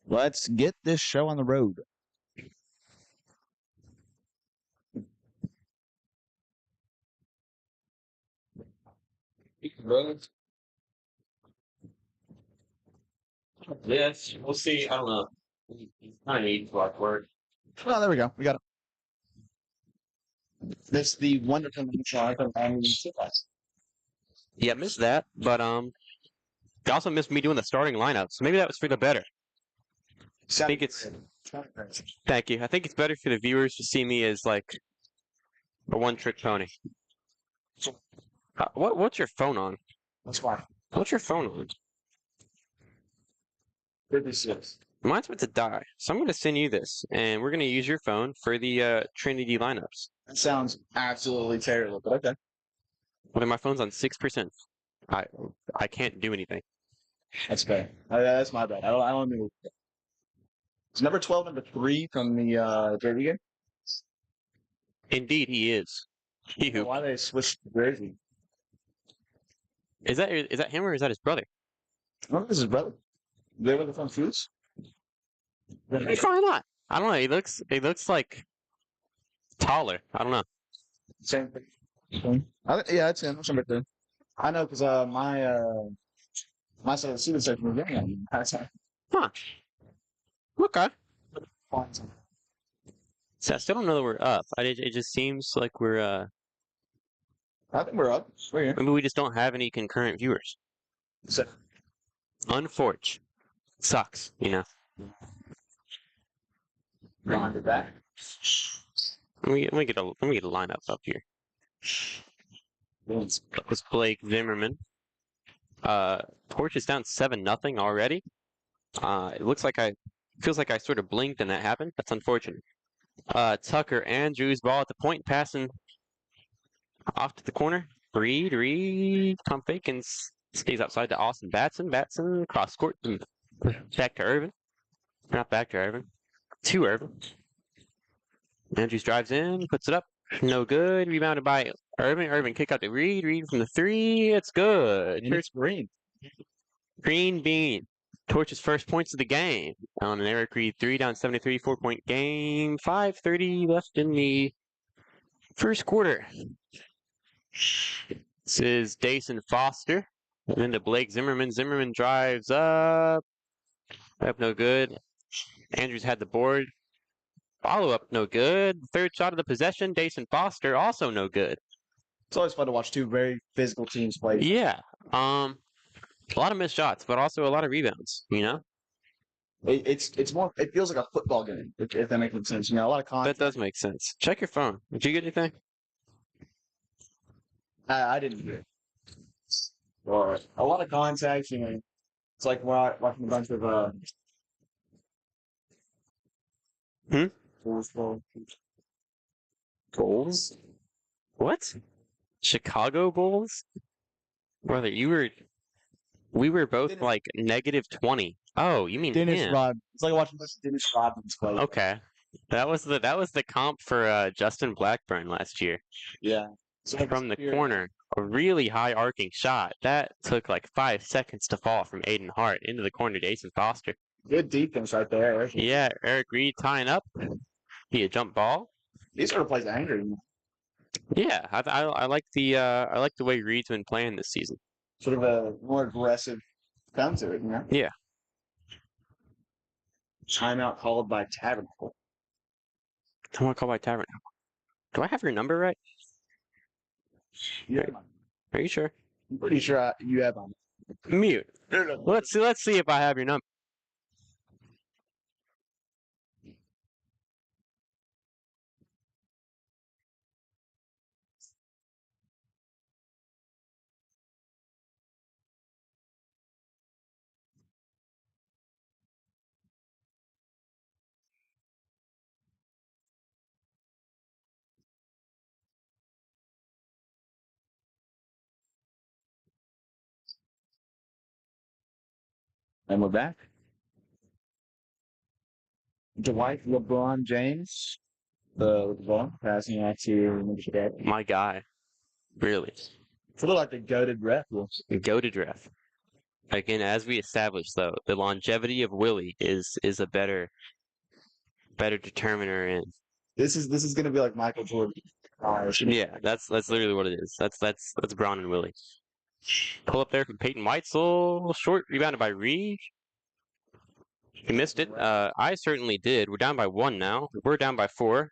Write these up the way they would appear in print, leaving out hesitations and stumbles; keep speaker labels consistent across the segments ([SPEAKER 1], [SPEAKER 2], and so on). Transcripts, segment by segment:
[SPEAKER 1] Let's get this show on the road.
[SPEAKER 2] Yes, we'll see. I don't know. I need to work.
[SPEAKER 1] Oh, there we go. We got it. This the wonderful
[SPEAKER 2] Yeah, missed that, but you also missed me doing the starting lineup, so maybe that was for the better. I think it's thank you. I think it's better for the viewers to see me as like a one-trick pony. What's your phone on?
[SPEAKER 1] That's fine.
[SPEAKER 2] What's your phone on?
[SPEAKER 1] 56.
[SPEAKER 2] Mine's about to die, so I'm going to send you this, and we're going to use your phone for the Trinity lineups.
[SPEAKER 1] That sounds absolutely terrible, but okay.
[SPEAKER 2] Well, my phone's on 6%. I can't do anything.
[SPEAKER 1] That's fair. That's my bad. I don't know. Is number 12 number 3 from the JV game?
[SPEAKER 2] Indeed, he is.
[SPEAKER 1] Why they switched jersey?
[SPEAKER 2] Is that him or is that his brother?
[SPEAKER 1] I don't think this is his brother. They were the front shoes?
[SPEAKER 2] Probably not. I don't know. He looks like taller. I don't know.
[SPEAKER 1] Same thing. Yeah, it's him. That's number 3. I know because my student section was getting that.
[SPEAKER 2] Huh. Okay. So I still don't know that we're up. It just seems like we're
[SPEAKER 1] I think we're up. We're here.
[SPEAKER 2] maybe we just don't have any concurrent viewers.
[SPEAKER 1] So,
[SPEAKER 2] Unfortunate. Sucks, you know.
[SPEAKER 1] behind the back.
[SPEAKER 2] Let me get a lineup up here. It's Blake Zimmerman. Torch is down 7-0 already. It feels like I sort of blinked and that happened. That's unfortunate. Tucker Andrews ball at the point, passing off to the corner. Reed, pump fake and stays outside to Austin Batson. Batson cross court. Back to Irvin. Not back to Irvin. To Irvin. Andrews drives in, puts it up. No good. Rebounded by Irvin. Irvin kick out to Reed. Reed from the 3. It's good.
[SPEAKER 1] And it's green.
[SPEAKER 2] Green bean. Torch's first points of the game on an Eric Reed 3, down 73, 4-point game. 5:30 left in the first quarter. This is Dason Foster. And then to Blake Zimmerman. Zimmerman drives up. Up no good. Andrews had the board. Follow up no good. Third shot of the possession. Dason Foster also no good.
[SPEAKER 1] It's always fun to watch two very physical teams play.
[SPEAKER 2] Yeah. A lot of missed shots, but also a lot of rebounds, you know?
[SPEAKER 1] It's more. It feels like a football game, if that makes sense. You know, a lot of contact.
[SPEAKER 2] That does make sense. Check your phone. Did you get anything?
[SPEAKER 1] I didn't do it. A lot of contact. You know, it's like watching a bunch of
[SPEAKER 2] Bulls? What? Chicago Bulls? Brother, we were both like -20. Oh, you mean
[SPEAKER 1] Dennis
[SPEAKER 2] him?
[SPEAKER 1] Rodman. It's like watching Dennis Rodman's play.
[SPEAKER 2] Okay. That was the comp for Justin Blackburn last year.
[SPEAKER 1] Yeah. So
[SPEAKER 2] From the corner, a really high arcing shot. That took like 5 seconds to fall from Aiden Hart into the corner to Ason Foster.
[SPEAKER 1] Good defense right there.
[SPEAKER 2] Yeah, Eric Reed tying up. He a jump ball.
[SPEAKER 1] He sort of plays angry.
[SPEAKER 2] Yeah, I like the way Reed's been playing this season.
[SPEAKER 1] Sort of a more aggressive come to it, you know?
[SPEAKER 2] Yeah.
[SPEAKER 1] Timeout called by Tabernacle.
[SPEAKER 2] I want to call by Tabernacle. Do I have your number right?
[SPEAKER 1] Yeah.
[SPEAKER 2] Are you sure?
[SPEAKER 1] I'm pretty sure you have on.
[SPEAKER 2] Mute. Let's see if I have your number.
[SPEAKER 1] And we're back. Dwight LeBron James, the ball passing out to
[SPEAKER 2] My guy. Really.
[SPEAKER 1] It's a little like the goated ref.
[SPEAKER 2] Go to draft. Again, as we established, though, the longevity of Willie is a better determiner. And
[SPEAKER 1] This is gonna be like Michael Jordan.
[SPEAKER 2] yeah, that's literally what it is. That's Braun and Willie. Pull up there from Peyton Weitzel, short rebounded by Reed. He missed it. I certainly did. We're down by 1 now. We're down by 4.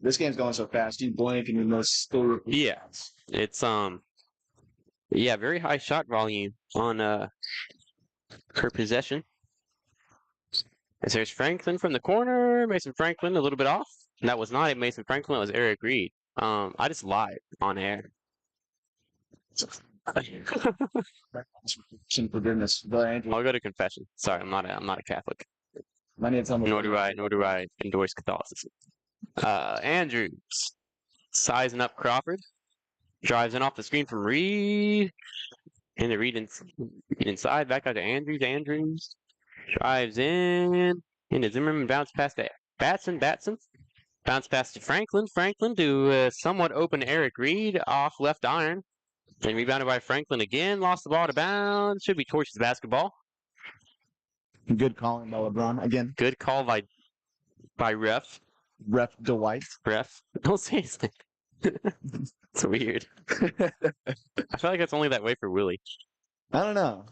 [SPEAKER 1] This game's going so fast. You blink and you miss.
[SPEAKER 2] Yeah, it's yeah, very high shot volume on per possession. As there's Franklin from the corner. Mason Franklin a little bit off. And that was not a Mason Franklin. That was Eric Reed. I just lied on air.
[SPEAKER 1] For goodness,
[SPEAKER 2] I'll go to confession. Sorry, I'm not a Catholic. Nor do I endorse Catholicism. Andrews sizing up Crawford. Drives in off the screen from Reed. And the Reed inside. Back out to Andrews. Andrews drives in. Into Zimmerman. Bounce past to Batson. Bounce pass to Franklin. Franklin to somewhat open Eric Reed off left iron. And rebounded by Franklin again. Lost the ball to bounds. Should be Torches basketball.
[SPEAKER 1] Good calling by LeBron again.
[SPEAKER 2] Good call by ref.
[SPEAKER 1] Ref Dwight.
[SPEAKER 2] Ref. Don't say his name. It's weird. I feel like it's only that way for Willie.
[SPEAKER 1] I don't know.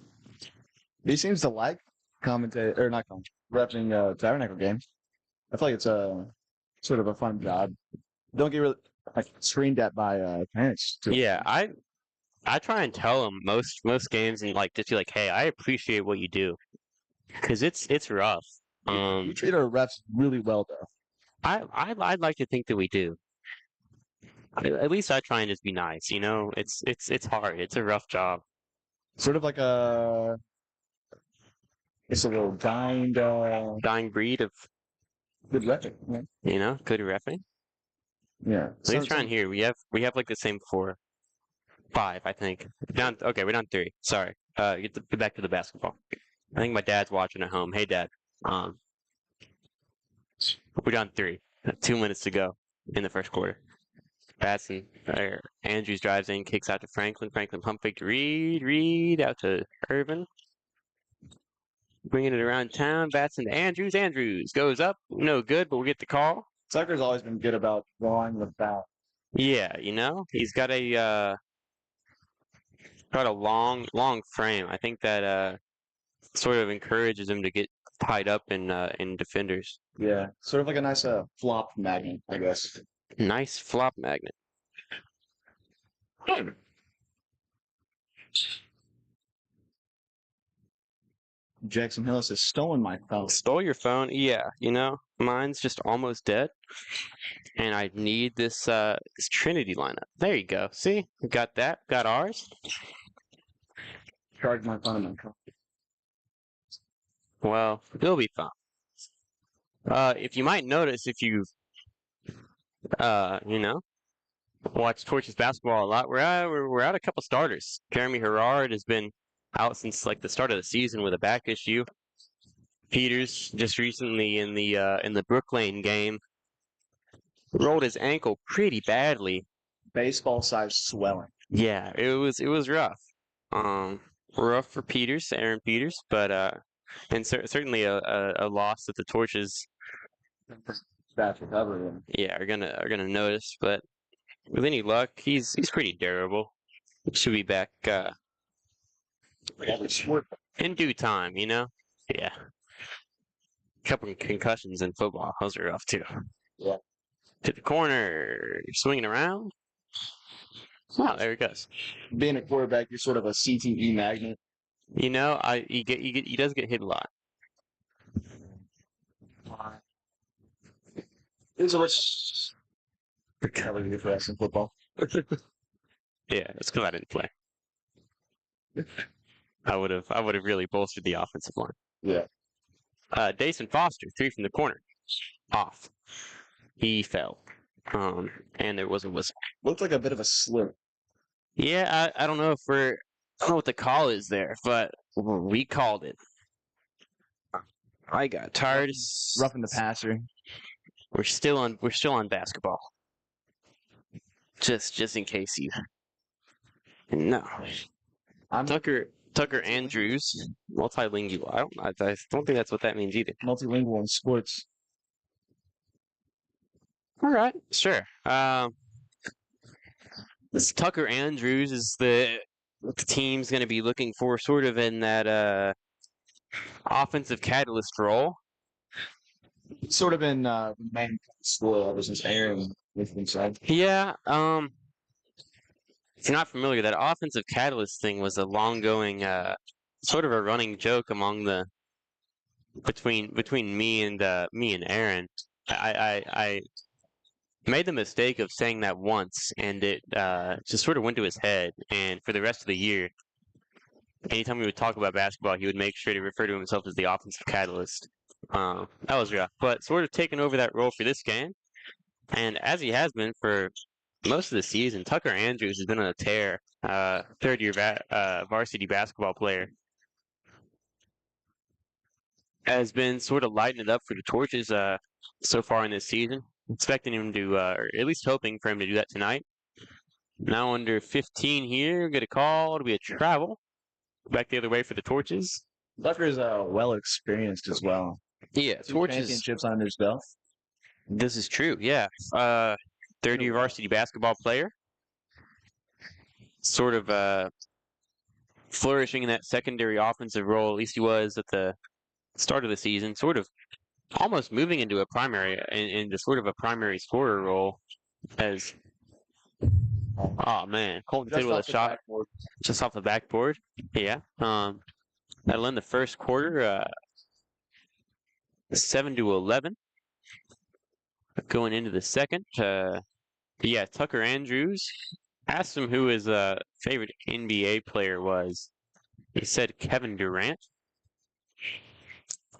[SPEAKER 1] He seems to like commentate or not commentate, repping Tabernacle games. I feel like it's a sort of a fun job. Don't get really screened at by parents. Too.
[SPEAKER 2] Yeah, I try and tell them most games and like just be like, hey, I appreciate what you do, because it's rough.
[SPEAKER 1] You treat our refs really well, though.
[SPEAKER 2] I'd like to think that we do. At least I try and just be nice. You know, it's hard. It's a rough job.
[SPEAKER 1] Sort of like it's a little
[SPEAKER 2] dying breed of
[SPEAKER 1] good reffing. Yeah.
[SPEAKER 2] You know, good reffing.
[SPEAKER 1] Yeah.
[SPEAKER 2] Let's try and here. We have like the same 4, 5, I think. We're down 3. Sorry. Get back to the basketball. I think my dad's watching at home. Hey, Dad. We're down 3. 2 minutes to go in the first quarter. Batson, Andrews drives in, kicks out to Franklin. Franklin pump fake to Reed out to Irvin. Bringing it around town. Batson to Andrews. Andrews goes up. No good, but we'll get the call.
[SPEAKER 1] Tucker's always been good about drawing the foul.
[SPEAKER 2] Yeah, you know, he's got a long frame. I think that sort of encourages him to get tied up in defenders.
[SPEAKER 1] Yeah, sort of like a nice flop magnet, I guess.
[SPEAKER 2] Nice flop magnet.
[SPEAKER 1] Jackson Hillis has stolen my phone.
[SPEAKER 2] Stole your phone? Yeah, you know, mine's just almost dead. And I need this Trinity lineup. There you go. See? We got that. Got ours.
[SPEAKER 1] Charge my phone in my car.
[SPEAKER 2] Well, it'll be fun. If you might notice, if you you know, watch Torches basketball a lot, we're out a couple starters. Jeremy Herrard has been out since like the start of the season with a back issue. Peters just recently in the Brooklyn game rolled his ankle pretty badly.
[SPEAKER 1] Baseball size swelling.
[SPEAKER 2] Yeah, it was rough. Rough for Peters, Aaron Peters, but and certainly a loss that the Torches
[SPEAKER 1] Fast recovery.
[SPEAKER 2] Yeah, are gonna notice, but with any luck, he's pretty durable. Should be back in due time, you know? Yeah. Couple of concussions in football. Those are rough too.
[SPEAKER 1] Yeah.
[SPEAKER 2] To the corner, swinging around. Oh, there he goes.
[SPEAKER 1] Being a quarterback, you're sort of a CTE magnet.
[SPEAKER 2] You know, he does get hit a lot.
[SPEAKER 1] It's a rich recovery for us in football.
[SPEAKER 2] Yeah, it's because I didn't play. I would have really bolstered the offensive line.
[SPEAKER 1] Yeah.
[SPEAKER 2] Dason Foster, 3 from the corner. Off. He fell. And there was a whistle.
[SPEAKER 1] Looked like a bit of a slip.
[SPEAKER 2] Yeah, I don't know what the call is there, but we called it. I got tired.
[SPEAKER 1] Roughing the passer.
[SPEAKER 2] We're still on basketball. Just in case you. No.
[SPEAKER 1] I'm
[SPEAKER 2] Tucker Andrews, multilingual. I don't think that's what that means either.
[SPEAKER 1] multilingual in sports.
[SPEAKER 2] All right, sure. This Tucker Andrews is the team's going to be looking for sort of in that offensive catalyst role.
[SPEAKER 1] Sort of in main school ever since Aaron was inside.
[SPEAKER 2] Yeah. If you're not familiar, that offensive catalyst thing was a long-going, sort of a running joke among the between me and Aaron. I made the mistake of saying that once, and it just sort of went to his head. And for the rest of the year, anytime we would talk about basketball, he would make sure to refer to himself as the offensive catalyst. That was rough, but sort of taking over that role for this game, and as he has been for most of the season, Tucker Andrews has been on a tear. Third-year varsity basketball player has been sort of lighting it up for the Torches so far in this season. Expecting him to, or at least hoping for him to do that tonight. Now under 15 here, get a call to be a travel. Back the other way for the Torches.
[SPEAKER 1] Tucker's well experienced as well.
[SPEAKER 2] Yeah,
[SPEAKER 1] Two
[SPEAKER 2] Torches.
[SPEAKER 1] championships under his belt.
[SPEAKER 2] This is true. Yeah, third-year varsity basketball player. Sort of flourishing in that secondary offensive role. At least he was at the start of the season. Sort of almost moving into a primary, into sort of a primary scorer role. As oh man, Colton Tidd with a shot just off the backboard. Yeah. That'll end the first quarter. 7-11. Going into the second. Yeah, Tucker Andrews asked him who his favorite NBA player was. He said Kevin Durant.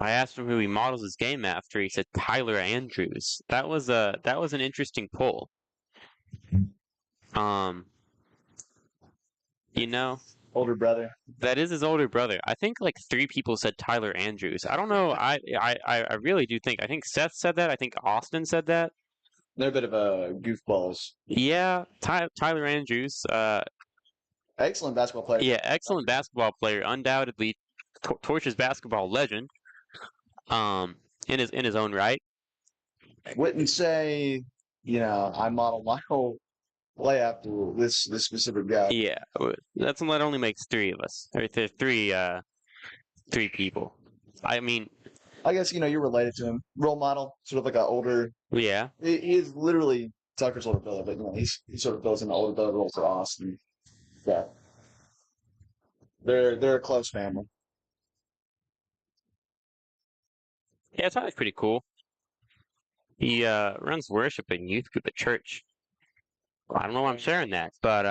[SPEAKER 2] I asked him who he models his game after. He said Tyler Andrews. That was an interesting poll. You know,
[SPEAKER 1] Older brother.
[SPEAKER 2] that is his older brother. I think like 3 people said Tyler Andrews. I don't know. I really do think. I think Seth said that. I think Austin said that.
[SPEAKER 1] They're a bit of goofballs.
[SPEAKER 2] Yeah, Tyler Andrews.
[SPEAKER 1] Excellent basketball player.
[SPEAKER 2] Yeah, excellent basketball player. Undoubtedly, Torch's basketball legend. In his own right.
[SPEAKER 1] Wouldn't say, I model my whole play after this specific guy.
[SPEAKER 2] Yeah, that only makes 3 of us. Or 3 people. I mean,
[SPEAKER 1] I guess you're related to him. Role model, sort of like an older.
[SPEAKER 2] Yeah.
[SPEAKER 1] He is literally Tucker's older brother, but he sort of fills in the older brother role for Austin. Yeah, they're a close family.
[SPEAKER 2] Yeah, it's always pretty cool. He runs worship and youth group at church. I don't know why I'm sharing that, but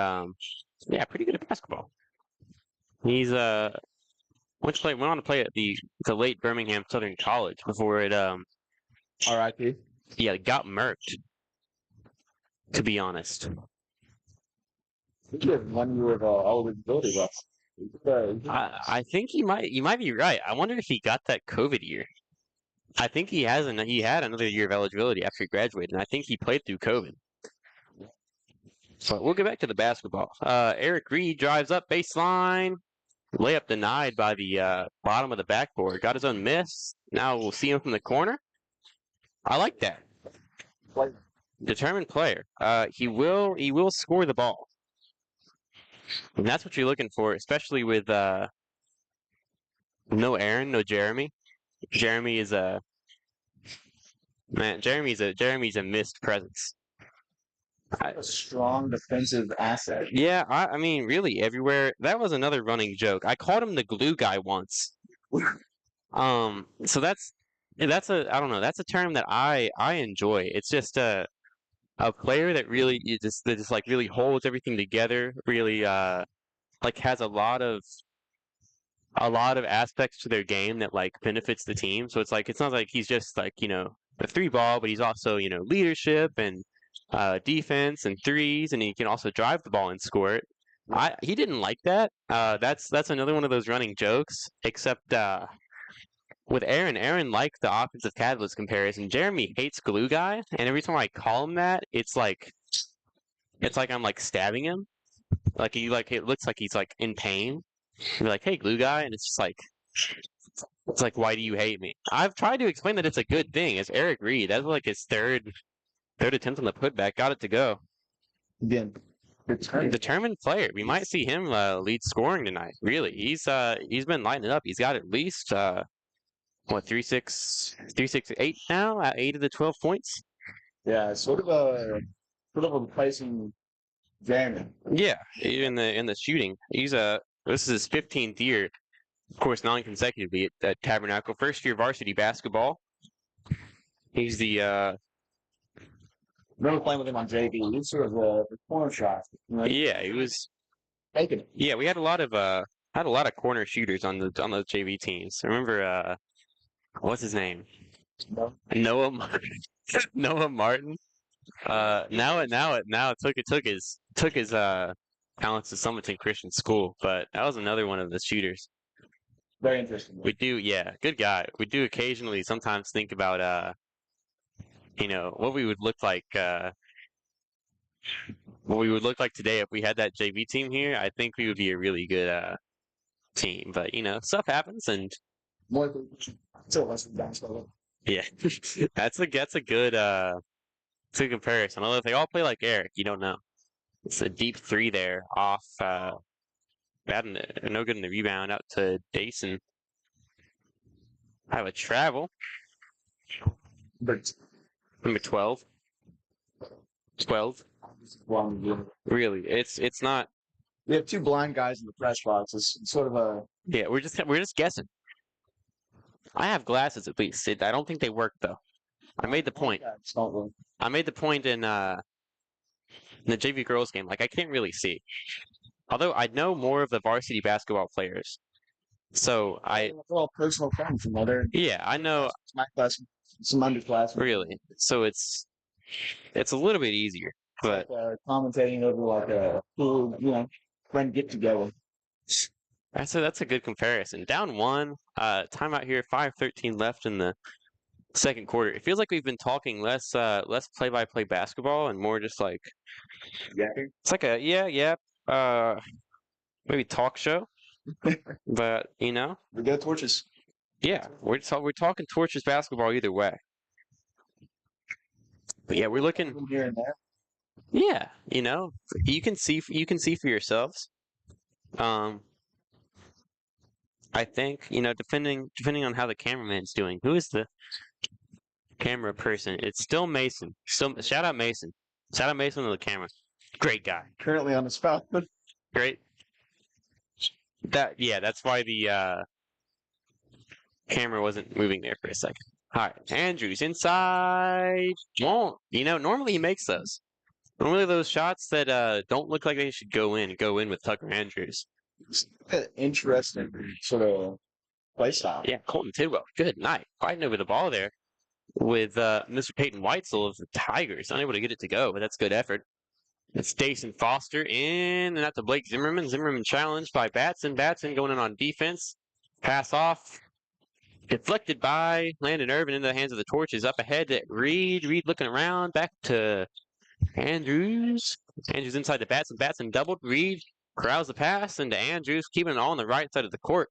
[SPEAKER 2] yeah, pretty good at basketball. He's went on to play at the late Birmingham Southern College before it
[SPEAKER 1] R.I.P.
[SPEAKER 2] Yeah, it got murked. To be honest,
[SPEAKER 1] He had 1 year of eligibility left.
[SPEAKER 2] I think you might be right. I wonder if he got that COVID year. I think he had another year of eligibility after he graduated, and I think he played through COVID. But we'll get back to the basketball. Eric Reed drives up baseline. Layup denied by the bottom of the backboard. Got his own miss. Now we'll see him from the corner. I like that. Determined player. He will score the ball. And that's what you're looking for, especially with no Aaron, no Jeremy. Jeremy's a missed presence.
[SPEAKER 1] A strong defensive asset.
[SPEAKER 2] Yeah, I mean, really everywhere. That was another running joke. I called him the glue guy once. So that's I don't know. That's a term that I enjoy. It's just a player that really like really holds everything together. Really like has a lot of aspects to their game that like benefits the team. So it's not like he's just like a 3-ball, but he's also leadership and defense and threes, and he can also drive the ball and score it. He didn't like that. That's another one of those running jokes. Except with Aaron liked the offensive catalyst comparison. Jeremy hates glue guy, and every time I call him that, it's like I'm like stabbing him. Like it looks like he's like in pain. You're like, hey, glue guy, and it's like, why do you hate me? I've tried to explain that it's a good thing. It's Eric Reed. That's like his third attempt on the putback. Got it to go.
[SPEAKER 1] Again,
[SPEAKER 2] Determined player. We might see him lead scoring tonight. Really, he's been lighting up. He's got at least what 3-6-8 now at 8 of the 12 points.
[SPEAKER 1] Yeah, sort of a replacing Jamming.
[SPEAKER 2] Yeah, in the shooting. This is his 15th year, of course, non-consecutively at Tabernacle. First year varsity basketball. He's the
[SPEAKER 1] Remember playing with him on JV? He was sort of the corner shot.
[SPEAKER 2] yeah, he was
[SPEAKER 1] Taking it.
[SPEAKER 2] yeah. We had a lot of corner shooters on the JV teams. I remember what's his name?
[SPEAKER 1] No.
[SPEAKER 2] Noah Martin. Noah Martin. Now it took his talents to Summerton Christian School, but that was another one of the shooters.
[SPEAKER 1] Very interesting.
[SPEAKER 2] We do, yeah, good guy. We do occasionally sometimes think about what we would look like today if we had that JV team here. I think we would be a really good team, but stuff happens, and
[SPEAKER 1] More still less than basketball.
[SPEAKER 2] yeah, that's a good comparison. Although if they all play like Eric, you don't know. It's a deep three there off. Bad no good in the rebound out to Dason. I have a travel.
[SPEAKER 1] But
[SPEAKER 2] Number 12. 12. Really, it's not.
[SPEAKER 1] we have two blind guys in the press box. It's sort of a
[SPEAKER 2] Yeah, we're just guessing. I have glasses at least. I don't think they work though. I made the point. I made the point in the JV girls game. Like I can't really see. Although I know more of the varsity basketball players. So
[SPEAKER 1] they're all personal friends from other.
[SPEAKER 2] Yeah, I know.
[SPEAKER 1] My class, some underclassmen.
[SPEAKER 2] Really. So it's a little bit easier, but
[SPEAKER 1] like, commentating over like a cool, friend get together.
[SPEAKER 2] that's a good comparison. Down one, timeout here, 5:13 left in the second quarter. It feels like we've been talking less play-by-play basketball and more just like it's like a maybe talk show. But
[SPEAKER 1] We got torches.
[SPEAKER 2] yeah, we're talking torches basketball either way. But yeah, we're looking
[SPEAKER 1] here and there.
[SPEAKER 2] Yeah, you can see for yourselves. I think depending on how the cameraman's doing. Who is the camera person? It's still Mason. Still shout out Mason. Shout out Mason to the camera. Great guy.
[SPEAKER 1] Currently on the spot.
[SPEAKER 2] Great. That's why the camera wasn't moving there for a second. All right, Andrews inside. Won't. Normally he makes those. Normally those shots that don't look like they should go in with Tucker Andrews.
[SPEAKER 1] Interesting sort of play style.
[SPEAKER 2] Yeah, Colton Tidwell. Good night. Fighting over the ball there with Mr. Peyton Weitzel of the Tigers. Unable to get it to go, but that's good effort. It's Dason Foster in, and that's to Blake Zimmerman. Zimmerman challenged by Batson. Batson going in on defense. Pass off. Deflected by Landon Irvin into the hands of the Torches. Up ahead to Reed. Reed looking around. Back to Andrews. Andrews inside the Batson. Batson doubled. Reed corrals the pass into Andrews, keeping it all on the right side of the court.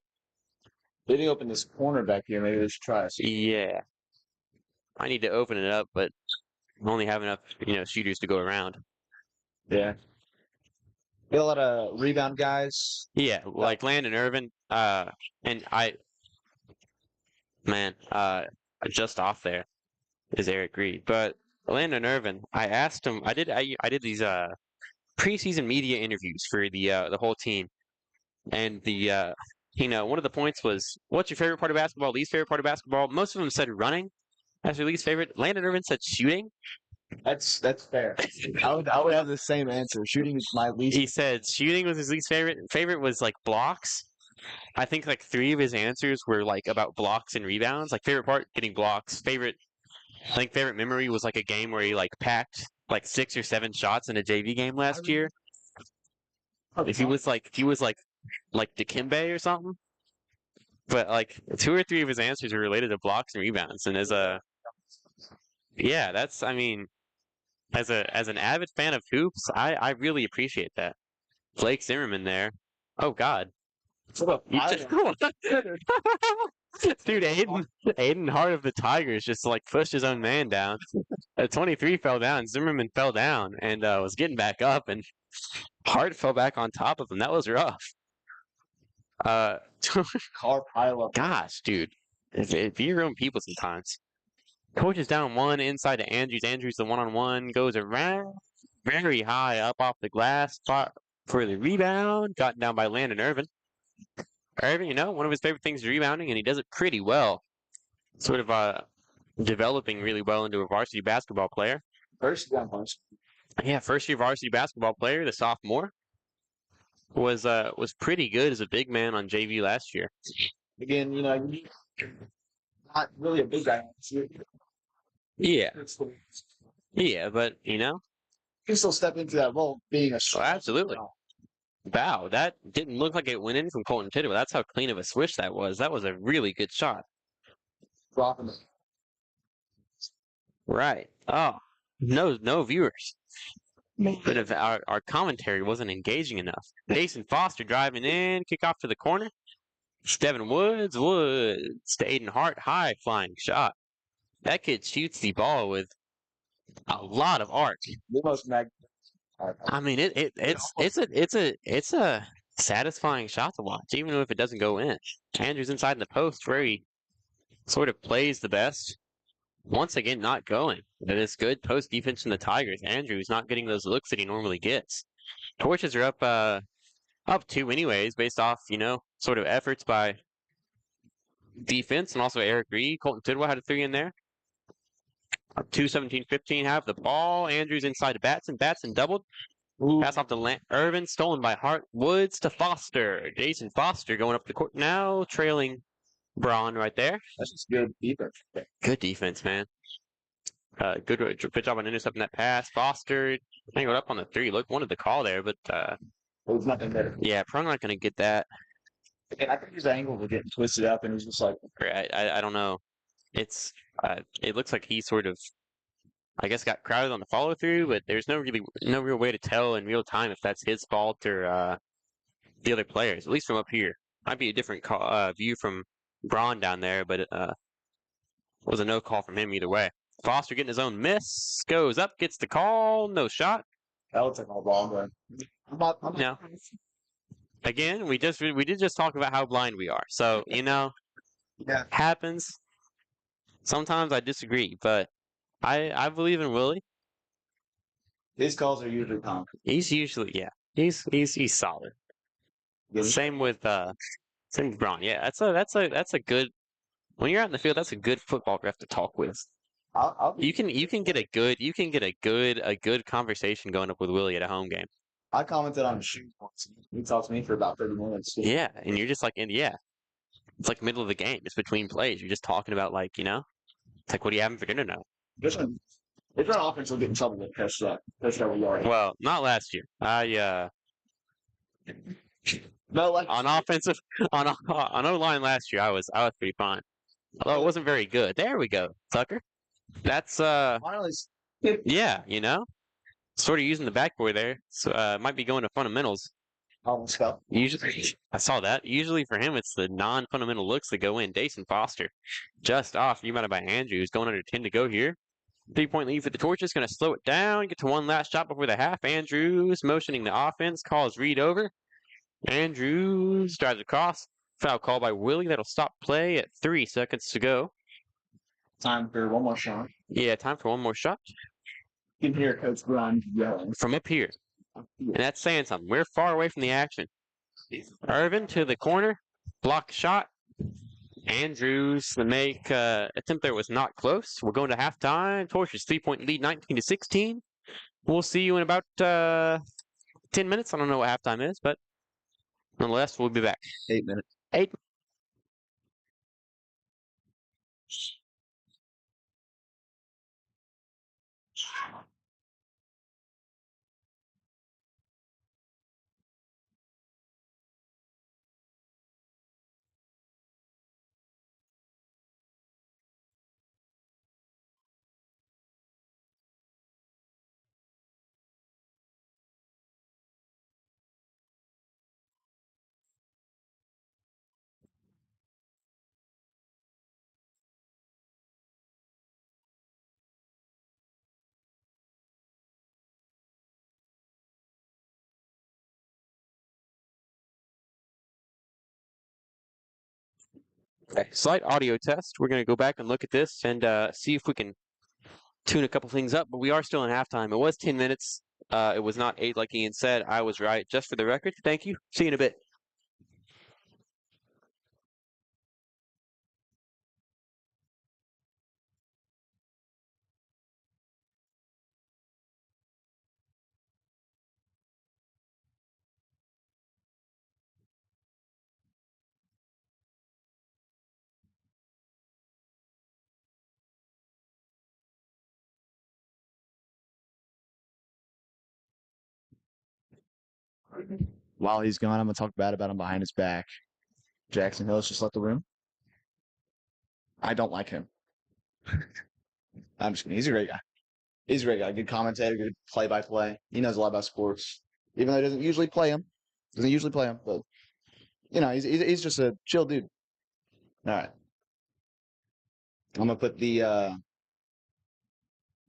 [SPEAKER 1] They didn't open this corner back here. Maybe they should try it.
[SPEAKER 2] Yeah. I need to open it up, but I only have enough, shooters to go around.
[SPEAKER 1] Yeah. Get a lot of rebound guys.
[SPEAKER 2] Yeah, like Landon Irvin. And just off there is Eric Reed. But Landon Irvin, I asked him. I did these preseason media interviews for the whole team, and one of the points was, what's your favorite part of basketball? Least favorite part of basketball? Most of them said running as their least favorite. Landon Irvin said shooting.
[SPEAKER 1] That's fair. I would have the same answer. Shooting is my least.
[SPEAKER 2] He said shooting was his least favorite. Favorite was like blocks. I think like 3 of his answers were like about blocks and rebounds. Like favorite part, getting blocks. Favorite memory was like a game where he like packed like 6 or 7 shots in a JV game last year. If he was like Dikembe or something. But like 2 or 3 of his answers are related to blocks and rebounds. And as an avid fan of hoops, I really appreciate that. Blake Zimmerman there. Oh God. You just, dude, Aiden Hart of the Tigers just like pushed his own man down. 23 fell down. Zimmerman fell down and was getting back up, and Hart fell back on top of him. That was rough. Uh,
[SPEAKER 1] Car pile up.
[SPEAKER 2] gosh, dude, if you're your own people sometimes. Coach is down one inside to Andrews. Andrews the one-on-one goes around very high up off the glass spot for the rebound. Gotten down by Landon Irvin. Irvin, one of his favorite things is rebounding, and he does it pretty well. Sort of developing really well into a varsity basketball player.
[SPEAKER 1] First down punch.
[SPEAKER 2] Yeah, first year varsity basketball player, the sophomore. Was pretty good as a big man on JV last year.
[SPEAKER 1] Again, not really a big guy.
[SPEAKER 2] Yeah. Yeah, but
[SPEAKER 1] you can still step into that role being a
[SPEAKER 2] oh, absolutely. Wow, that didn't look like it went in from Colton Tidwell. That's how clean of a switch that was. That was a really good shot.
[SPEAKER 1] Dropping it.
[SPEAKER 2] Right. Oh, no viewers. But if our commentary wasn't engaging enough. Jason Foster driving in, kick off to the corner. Devin Woods to Aiden Hart, high flying shot. That kid shoots the ball with a lot of art.
[SPEAKER 1] The most
[SPEAKER 2] I mean, it's a satisfying shot to watch, even if it doesn't go in. Andrews inside in the post, where he sort of plays the best. Once again, not going. That is good post defense from the Tigers. Andrews not getting those looks that he normally gets. Torches are up two anyways, based off sort of efforts by defense and also Eric Reed. Colton Tidwell had a three in there. Up 2-17-15 have the ball. Andrews inside to Batson. Batson doubled. Pass off to Irvin, stolen by Hart. Woods to Foster. Jason Foster going up the court now, trailing Braun right there.
[SPEAKER 1] That's just good defense.
[SPEAKER 2] Good defense, man. Good job on intercepting that pass. Foster angled up on the three. Look, wanted the call there, but
[SPEAKER 1] there's nothing there.
[SPEAKER 2] Yeah, probably not going to get that.
[SPEAKER 1] And I think his ankle was getting twisted up, and he's just like,
[SPEAKER 2] I don't know. It looks like he sort of, I guess, got crowded on the follow through, but there's no real way to tell in real time if that's his fault or the other players. At least from up here, might be a different view from Braun down there, but it was a no call from him either way. Foster getting his own miss, goes up, gets the call, no shot.
[SPEAKER 1] That looks like a long one.
[SPEAKER 2] No. Again, we did just talk about how blind we are, so
[SPEAKER 1] yeah,
[SPEAKER 2] happens. Sometimes I disagree, but I believe in Willie.
[SPEAKER 1] His calls are usually calm.
[SPEAKER 2] He's usually he's solid.
[SPEAKER 1] Yeah.
[SPEAKER 2] Same with Braun. Yeah, that's a good. When you're out in the field, that's a good football ref to talk with. You can get a good conversation going up with Willie at a home game.
[SPEAKER 1] I commented on his shoes once. He talked to me for about 30 minutes.
[SPEAKER 2] Yeah, and you're just like, it's like middle of the game. It's between plays. You're just talking about it's like, what are you having for dinner now?
[SPEAKER 1] If our offense will get in trouble with catch that yard.
[SPEAKER 2] Well, not last year.
[SPEAKER 1] No, like
[SPEAKER 2] on offensive on O-line last year, I was pretty fine. Although it wasn't very good. There we go, Tucker. That's
[SPEAKER 1] finally,
[SPEAKER 2] yeah, sort of using the backboard there. So might be going to fundamentals.
[SPEAKER 1] almost fell.
[SPEAKER 2] Usually, I saw that. Usually for him, it's the non-fundamental looks that go in. Jason Foster, just off. Rebounded by Andrews. Going under 10 to go here. 3-point lead for the Torches. Going to slow it down. Get to one last shot before the half. Andrews motioning the offense. Calls Reed over. Andrews drives across. Foul call by Willie. That'll stop play at 3 seconds to go.
[SPEAKER 1] Time for one more shot.
[SPEAKER 2] Yeah, time for one more shot.
[SPEAKER 1] You can hear Coach Braun yelling.
[SPEAKER 2] From up here. And that's saying something. We're far away from the action. Irvin to the corner. Block shot. Andrews, the make attempt there was not close. We're going to halftime. Torches 3-point lead, 19-16. We'll see you in about 10 minutes. I don't know what halftime is, but nonetheless, we'll be back.
[SPEAKER 1] 8 minutes.
[SPEAKER 2] 8 Okay, slight audio test. We're going to go back and look at this and see if we can tune a couple things up. But we are still in halftime. It was 10 minutes. It was not 8 like Ian said. I was right. Just for the record, thank you. See you in a bit.
[SPEAKER 1] While he's gone, I'm gonna talk bad about him behind his back. Jackson Hillis just left the room. I don't like him. I'm just kidding. He's a great guy. He's a great guy. Good commentator, good play-by-play. He knows a lot about sports, even though he doesn't usually play him. Doesn't usually play him, but he's just a chill dude. All right, I'm gonna put the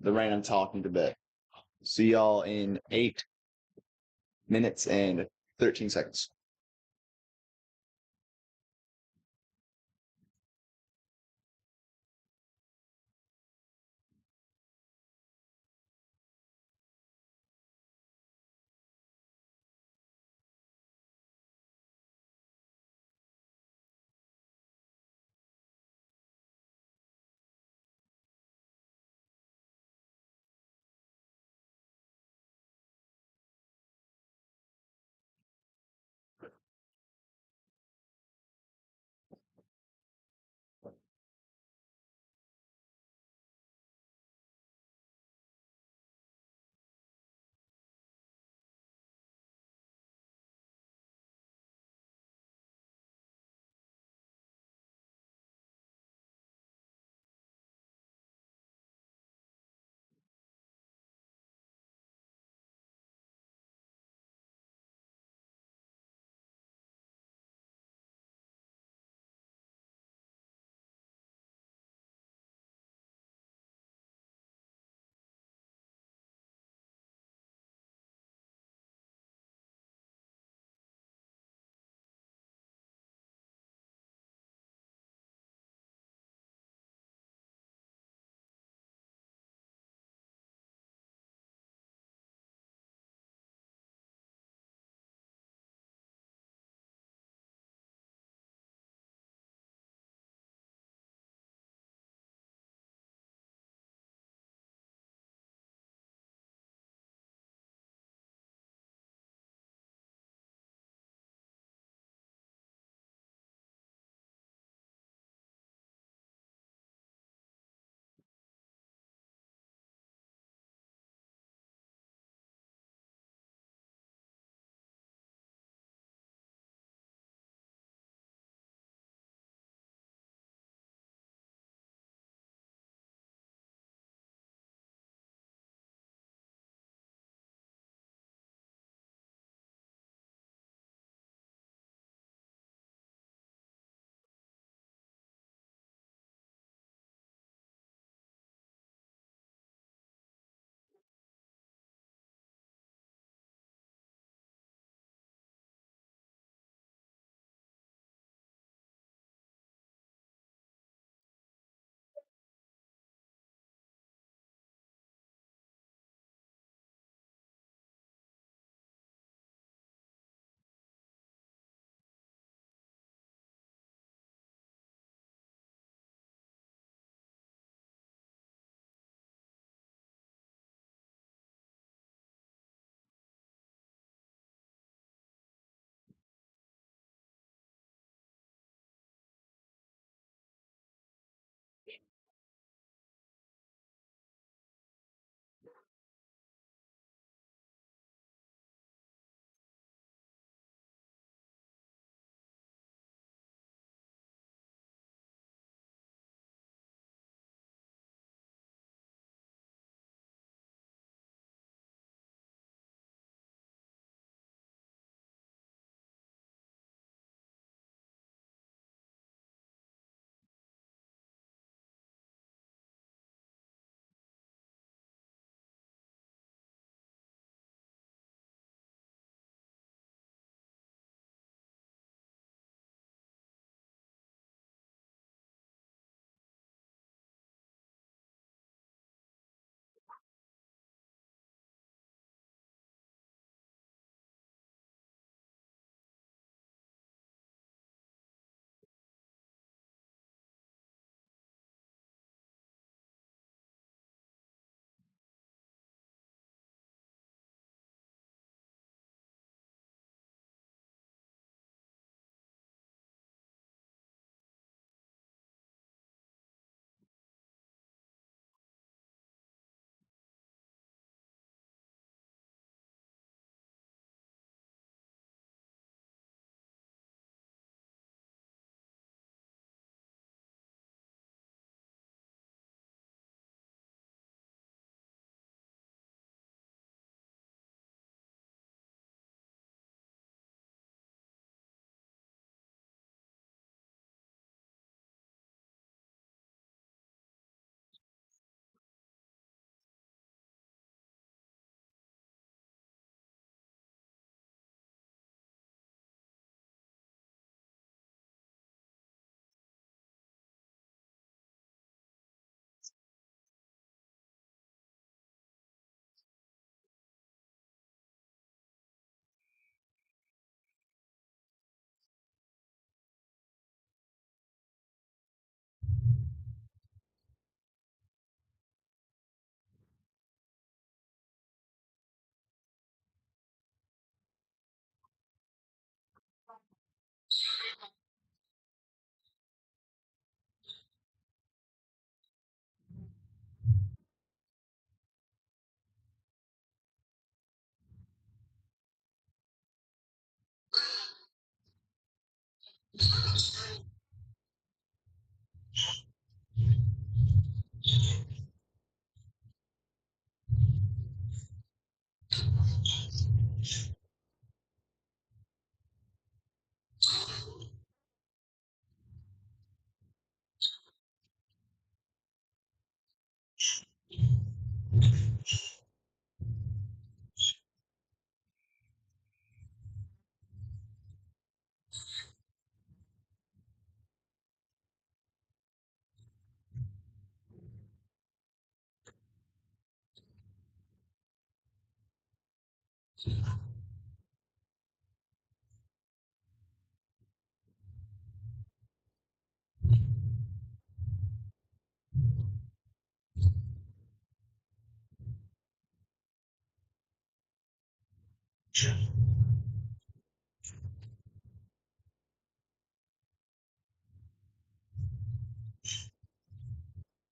[SPEAKER 1] random talking to bed. See y'all in 8 minutes and 13 seconds.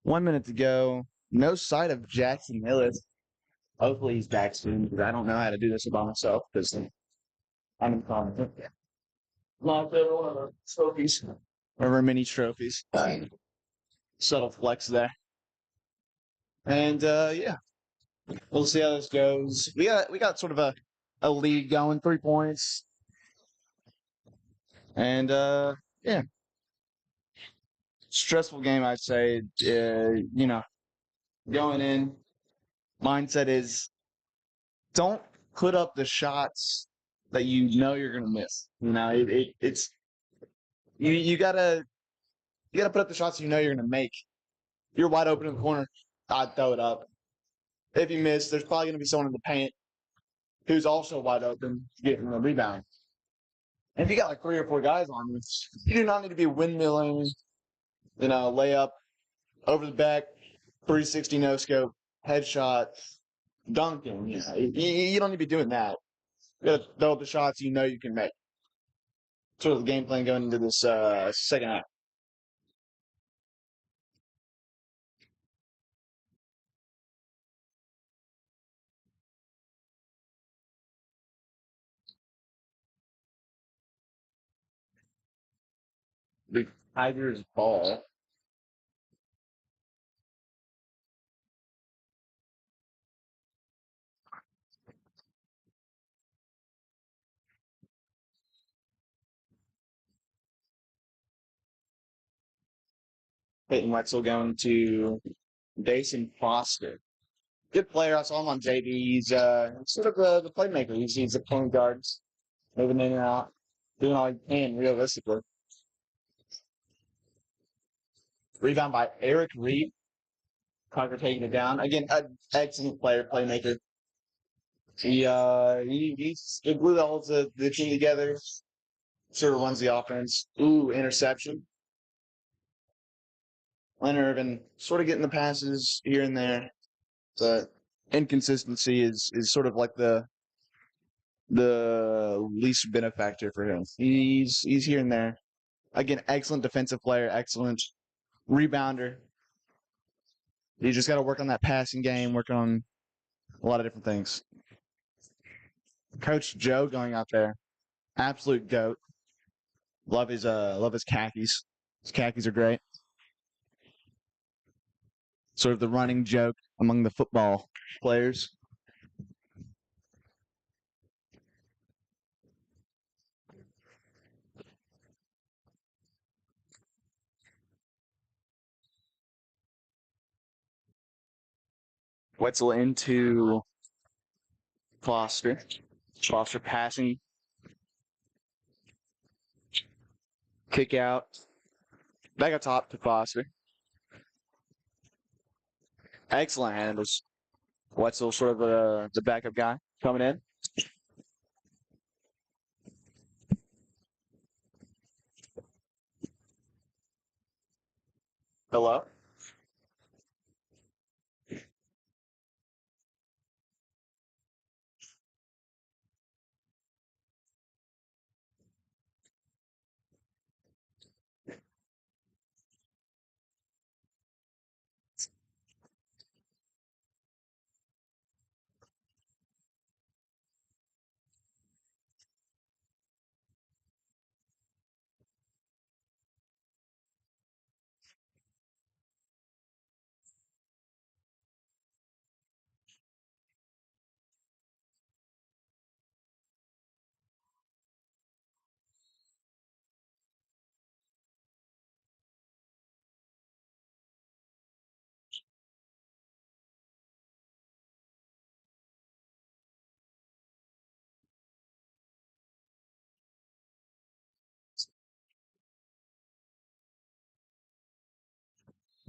[SPEAKER 1] 1 minute to go. No sight of Jackson Hillis. Hopefully he's back soon because I don't know how to do this by myself because I'm incompetent. Lost every one of our trophies. One of our mini trophies. Subtle flex there. And yeah, we'll see how this goes. We got sort of a lead going, 3 points. And yeah, stressful game I'd say. Going in, mindset is don't put up the shots that you know you're gonna miss. It's you gotta put up the shots you know you're gonna make. You're wide open in the corner, I'd throw it up. If you miss, there's probably gonna be someone in the paint who's also wide open getting a rebound. And if you got like 3 or 4 guys on you, you do not need to be windmilling, layup over the back, 360 no scope, headshot, dunking. You don't need to be doing that. You gotta throw up the shots you know you can make. Sort of the game plan going into this second half. The Tigers ball. Peyton Wetzel going to Dason Foster. Good player. I saw him on JV. He's sort of the playmaker. He's the point guards, moving in and out, doing all he can realistically. Rebound by Eric Reed. Tucker taking it down. Again, an excellent player, playmaker. He's the glue that holds the team together. Sort of runs the offense. Ooh, interception. Leonard Irvin sort of getting the passes here and there, but inconsistency is sort of like the least benefactor for him. He's here and there. Again, excellent defensive player, excellent rebounder. You just got to work on that passing game, work on a lot of different things. Coach Joe going out there, absolute goat. Love his khakis. His khakis are great. Sort of the running joke among the football players. Wetzel into Foster. Foster passing. Kick out. Back up top to Foster. Excellent handles. Wetzel sort of the backup guy coming in. Hello?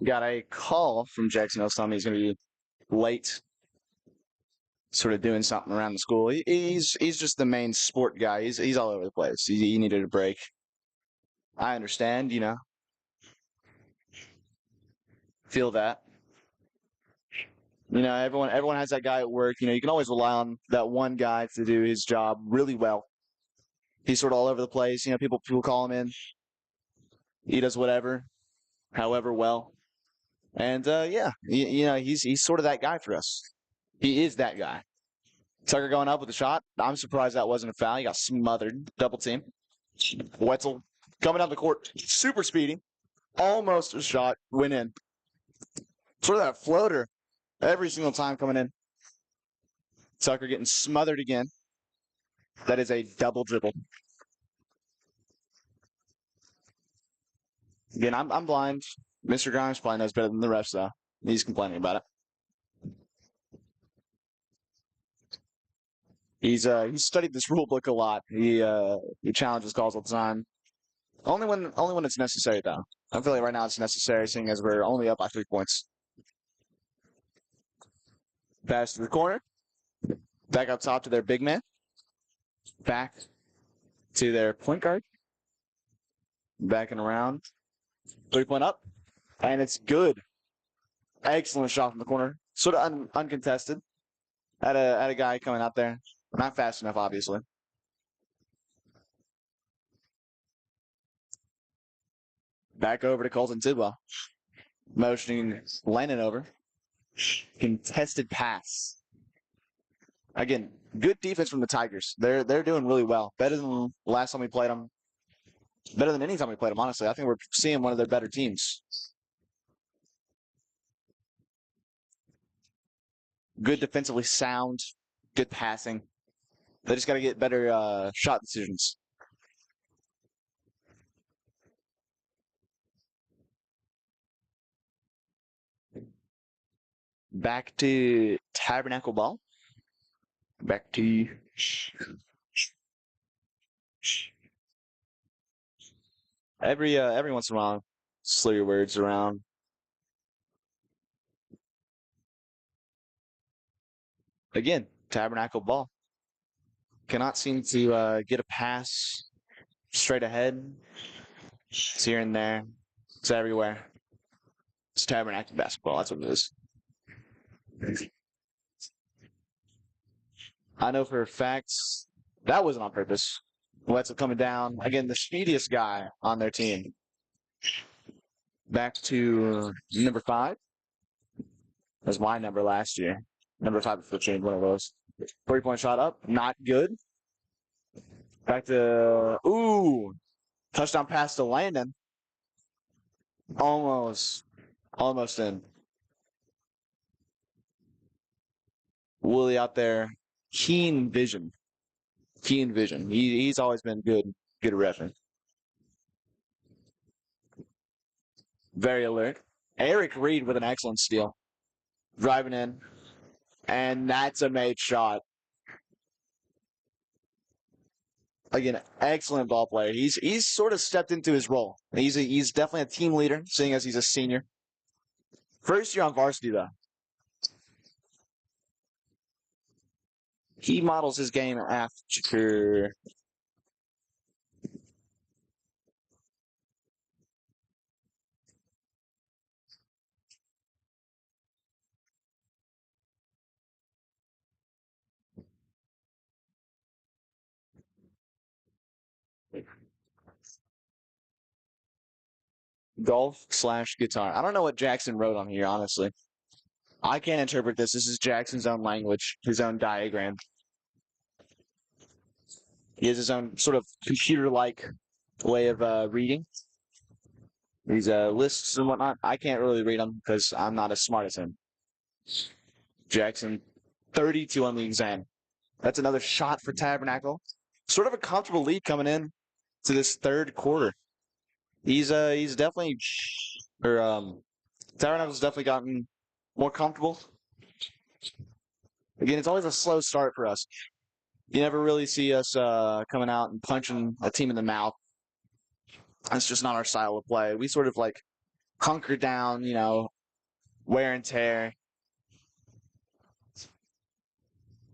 [SPEAKER 1] got a call from Jacksonville telling me he's going to be late, sort of doing something around the school. He's just the main sport guy. He's all over the place. He needed a break. I understand, feel that. Everyone has that guy at work. You can always rely on that one guy to do his job really well. He's sort of all over the place. People call him in. He does whatever, however well. And yeah, he's sort of that guy for us. He is that guy. Tucker going up with a shot. I'm surprised that wasn't a foul. He got smothered. Double team. Wetzel coming down the court. Super speedy. Almost a shot. Went in. Sort of that floater every single time coming in. Tucker getting smothered again. That is a double dribble. Again, I'm blind. Mr. Grimes probably knows better than the refs, though. He's complaining about it. He's studied this rule book a lot. He challenges calls all the time. Only when it's necessary, though. I feel like right now it's necessary, seeing as we're only up by 3 points. Pass to the corner. Back up top to their big man. Back to their point guard. Backing around. 3-point up. And it's good. Excellent shot from the corner. Sort of uncontested. Had a guy coming out there. Not fast enough, obviously. Back over to Colton Tidwell. Motioning Lennon over. Contested pass. Again, good defense from the Tigers. They're doing really well. Better than last time we played them. Better than any time we played them, honestly. I think we're seeing one of their better teams. Good defensively sound. Good passing. They just got to get better shot decisions. Back to Tabernacle ball. Back to every once in a while, slow your words around. Again, Tabernacle ball. Cannot seem to get a pass straight ahead. It's here and there. It's everywhere. It's Tabernacle basketball. That's what it is. I know for a fact that wasn't on purpose. Wetzel coming down. Again, the speediest guy on their team. Back to number 5. That was my number last year. Number 5 before change, one of those. 3-point shot up. Not good. Back to, touchdown pass to Landon. Almost in. Woolley out there. Keen vision. He's always been good at reference. Very alert. Eric Reed with an excellent steal. Driving in. And that's a made shot. Again, excellent ball player. He's sort of stepped into his role. He's definitely a team leader, seeing as he's a senior. First year on varsity, though. He models his game after golf/guitar. I don't know what Jackson wrote on here, honestly. I can't interpret this. This is Jackson's own language, his own diagram. He has his own sort of computer-like way of reading. These lists and whatnot. I can't really read them because I'm not as smart as him. Jackson, 32 on the exam. That's another shot for Tabernacle. Sort of a comfortable lead coming in to this third quarter. He's definitely, Tabernacle's definitely gotten more comfortable. Again, it's always a slow start for us. You never really see us coming out and punching a team in the mouth. That's just not our style of play. We sort of like hunker down, wear and tear.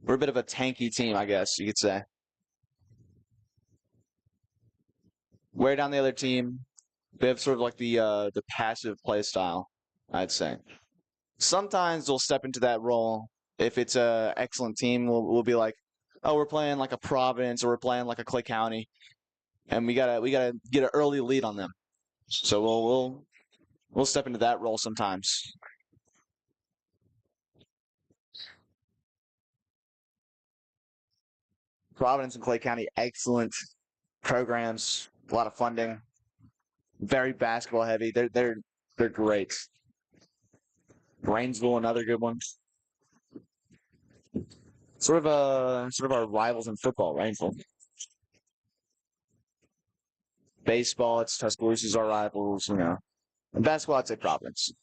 [SPEAKER 1] We're a bit of a tanky team, I guess you could say. Wear down the other team. They have sort of like the passive play style, I'd say. Sometimes we'll step into that role. If it's a excellent team, we'll be like, oh, we're playing like a Providence or we're playing like a Clay County, and we gotta get an early lead on them. So we'll step into that role sometimes. Providence and Clay County, excellent programs, a lot of funding, very basketball heavy. They're great. Brainsville, another good one. Sort of our rivals in football, Rainsville. Baseball, it's Tuscaloosa's our rivals, And basketball, I'd say Providence.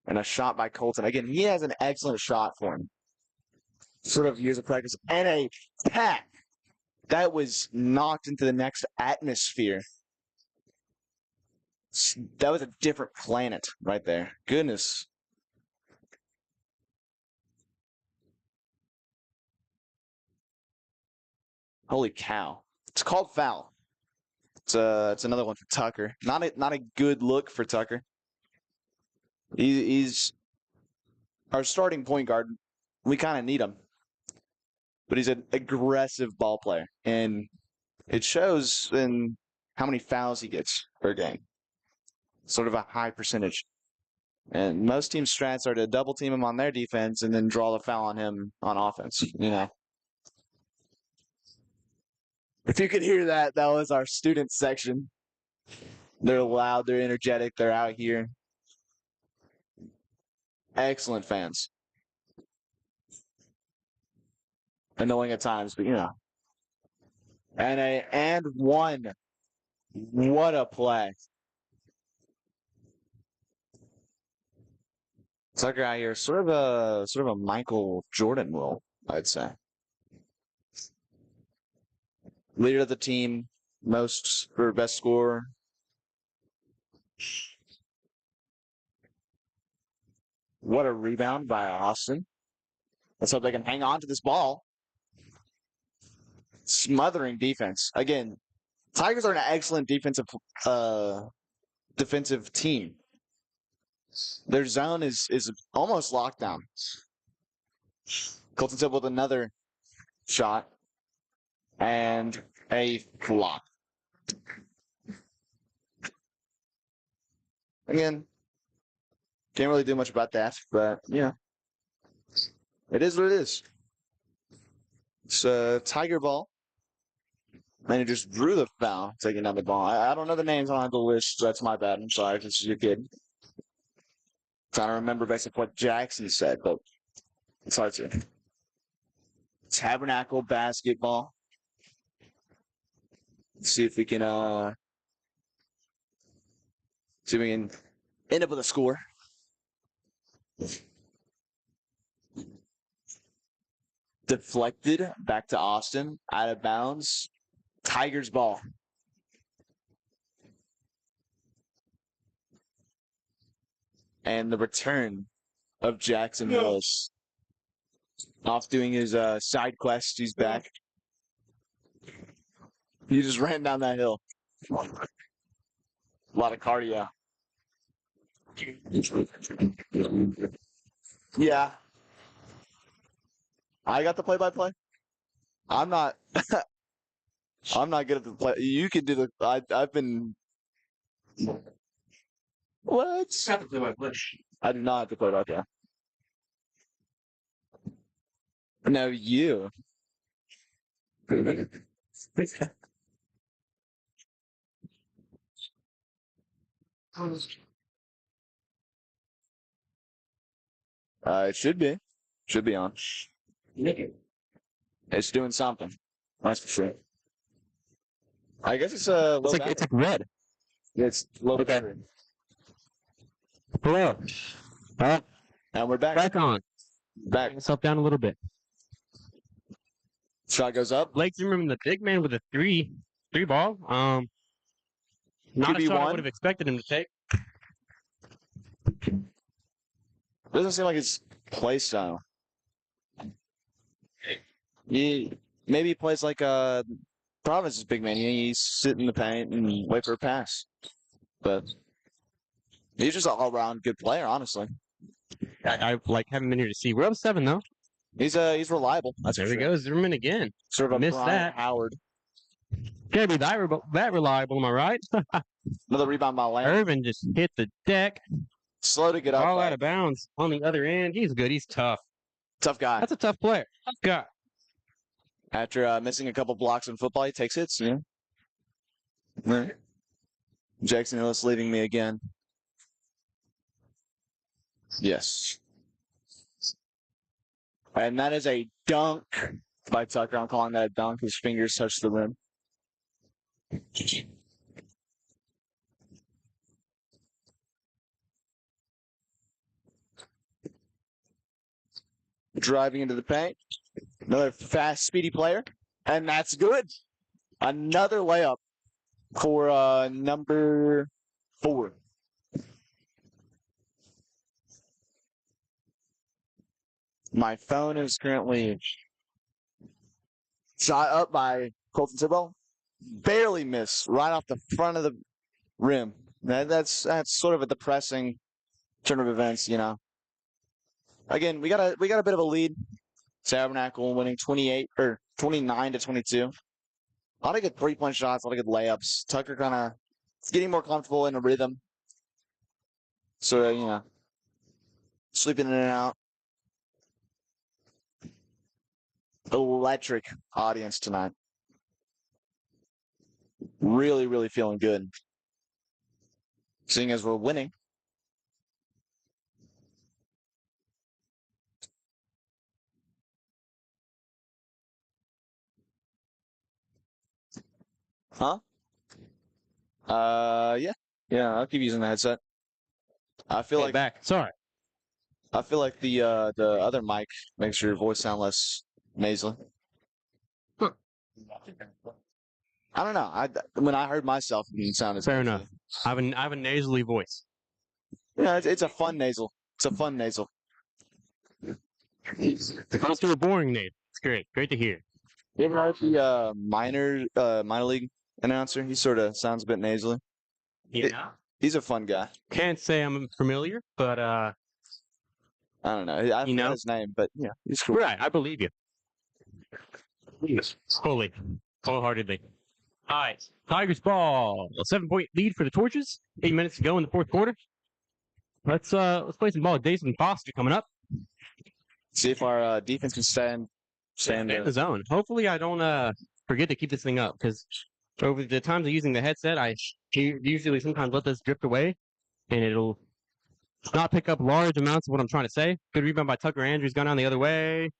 [SPEAKER 1] And a shot by Colton. Again, he has an excellent shot for him. Sort of years of practice. And a pack that was knocked into the next atmosphere. That was a different planet right there. Goodness. Holy cow. It's called foul. It's another one for Tucker. Not a good look for Tucker. He's our starting point guard. We kind of need him. But he's an aggressive ball player. And it shows in how many fouls he gets per game. Sort of a high percentage. And most team strats are to double team him on their defense and then draw the foul on him on offense, If you could hear that, that was our student section. They're loud, they're energetic, they're out here. Excellent fans. Annoying at times, but And one. What a play. Tucker out here, sort of a Michael Jordan role, I'd say. Leader of the team, most or best scorer. What a rebound by Austin. Let's hope they can hang on to this ball. Smothering defense. Again, Tigers are an excellent defensive team. Their zone is almost locked down. Colton's up with another shot and a flop. Again, can't really do much about that, but it is what it is. It's a Tiger ball. And he just drew the foul, taking down the ball. I don't know the names on the list, so that's my bad. I'm sorry, this is your kid. Trying to remember basically what Jackson said, but it's hard to. Tabernacle basketball. Let's see if we can end up with a score. Deflected back to Austin, out of bounds. Tigers ball. And the return of Jackson Willis. Off doing his side quest. He's back. He just ran down that hill. A lot of cardio. Yeah. I got the play-by-play. I'm not I'm not good at the play. You could do the I've been what?
[SPEAKER 3] Got the play-by-play.
[SPEAKER 1] I do not have to play-by-play. No, you. It should be. Should be on. It's doing something. That's for sure. I guess it's low battery.
[SPEAKER 2] It's like red.
[SPEAKER 1] It's low battery.
[SPEAKER 2] Hello.
[SPEAKER 1] And we're back.
[SPEAKER 2] Back on.
[SPEAKER 1] Back.
[SPEAKER 2] Bring yourself down a little bit.
[SPEAKER 1] Shot goes up.
[SPEAKER 2] Blake Zimmerman, the big man with a three ball. Not a shot I
[SPEAKER 1] QB1.
[SPEAKER 2] would have expected him to take.
[SPEAKER 1] Doesn't seem like his play style. Maybe he plays like Province's big man. He's sit in the paint and wait for a pass. But he's just an all-around good player, honestly.
[SPEAKER 2] I like haven't been here to see. We're up 7 though.
[SPEAKER 1] He's reliable. That's
[SPEAKER 2] There
[SPEAKER 1] for
[SPEAKER 2] we
[SPEAKER 1] sure.
[SPEAKER 2] go, Zimmerman again.
[SPEAKER 1] Sort of a
[SPEAKER 2] Missed
[SPEAKER 1] Brian
[SPEAKER 2] that.
[SPEAKER 1] Howard.
[SPEAKER 2] Can't be that reliable, am I right?
[SPEAKER 1] Another rebound by Lamb.
[SPEAKER 2] Irvin just hit the deck.
[SPEAKER 1] Slow to get up.
[SPEAKER 2] All out of bounds on the other end. He's good. He's tough.
[SPEAKER 1] Tough guy.
[SPEAKER 2] That's a tough player. Tough guy.
[SPEAKER 1] After missing a couple blocks in football, he takes hits. Yeah. Right. Jackson Ellis leaving me again. Yes. And that is a dunk by Tucker. I'm calling that a dunk. His fingers touch the rim. Driving into the paint. Another fast, speedy player. And that's good. Another layup for number 4. My phone is currently shot up by Colton Tibble. Barely missed right off the front of the rim. That's sort of a depressing turn of events, you know. Again, we got a bit of a lead. Tabernacle winning 29 to 22. A lot of good 3-point shots, a lot of good layups. Tucker kind of getting more comfortable in a rhythm. So, you know, sleeping in and out. Electric audience tonight. Really, really feeling good. Seeing as we're winning. Huh? Yeah. Yeah, I'll keep using the headset. I feel like
[SPEAKER 2] back. Sorry.
[SPEAKER 1] I feel like the other mic makes your voice sound less nasally. I don't know. When I heard myself, it sounded
[SPEAKER 2] fair enough. I have a nasally voice.
[SPEAKER 1] Yeah, it's a fun nasal. It's a fun nasal.
[SPEAKER 2] It's to a boring name. It's great. Great to hear.
[SPEAKER 1] You ever heard the minor league announcer? He sort of sounds a bit nasally.
[SPEAKER 2] Yeah.
[SPEAKER 1] He's a fun guy.
[SPEAKER 2] Can't say I'm familiar, but
[SPEAKER 1] I don't know. I forgot his name, but yeah, he's cool.
[SPEAKER 2] Right, I believe you. Fully, wholeheartedly. All right, Tigers ball. A 7-point lead for the Torches. 8 minutes to go in the fourth quarter. Let's play some ball. Jason Foster coming up.
[SPEAKER 1] See if our defense can stand
[SPEAKER 2] in the zone. Hopefully, I don't forget to keep this thing up because over the times of using the headset, I usually sometimes let this drift away, and it'll not pick up large amounts of what I'm trying to say. Good rebound by Tucker Andrews, gone down the other way.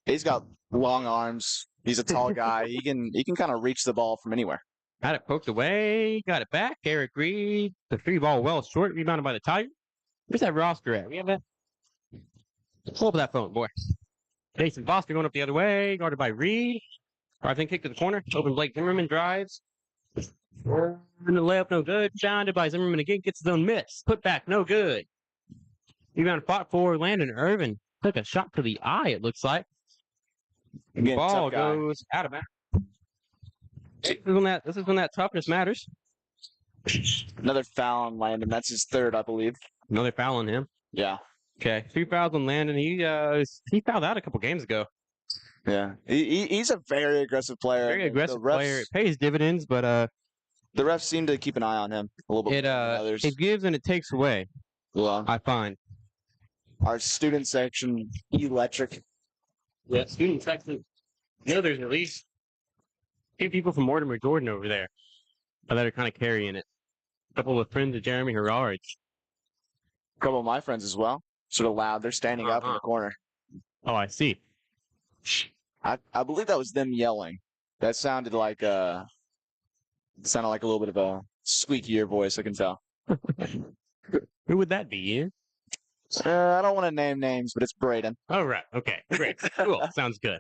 [SPEAKER 1] He's got long arms. He's a tall guy. He can kind of reach the ball from anywhere.
[SPEAKER 2] Got it poked away. Got it back. Eric Reed. The 3-ball well short. Rebounded by the Tigers. Where's that roster at? We have that. Pull up that phone, boy. Jason Foster going up the other way. Guarded by Reed. Driving kick to the corner. Open Blake Zimmerman drives. And the layup no good. Bounded by Zimmerman again. Gets his own miss. Put back no good. Rebound fought for Landon Irvin. Took a shot to the eye, it looks like.
[SPEAKER 1] Again,
[SPEAKER 2] Ball goes out of bounds. This is when that toughness matters.
[SPEAKER 1] Another foul on Landon. That's his third, I believe.
[SPEAKER 2] Another foul on him.
[SPEAKER 1] Yeah.
[SPEAKER 2] Okay, 3 fouls on Landon. He fouled out a couple games ago.
[SPEAKER 1] Yeah, he's a very aggressive player.
[SPEAKER 2] Very aggressive player. It pays dividends, but
[SPEAKER 1] the refs seem to keep an eye on him a little bit.
[SPEAKER 2] It gives and it takes away.
[SPEAKER 1] Well,
[SPEAKER 2] I find
[SPEAKER 1] our student section electric.
[SPEAKER 2] Yeah, student section. You know, there's at least 2 people from Mortimer, Jordan over there that are kind of carrying it. A couple of friends of Jeremy Herard.
[SPEAKER 1] A couple of my friends as well. Sort of loud. They're standing up in the corner.
[SPEAKER 2] Oh, I see.
[SPEAKER 1] I believe that was them yelling. That sounded like a little bit of a squeakier voice, I can tell.
[SPEAKER 2] Who would that be, Ian?
[SPEAKER 1] I don't want to name names, but it's Braden.
[SPEAKER 2] Oh, right. Okay. Great. Cool. Sounds good.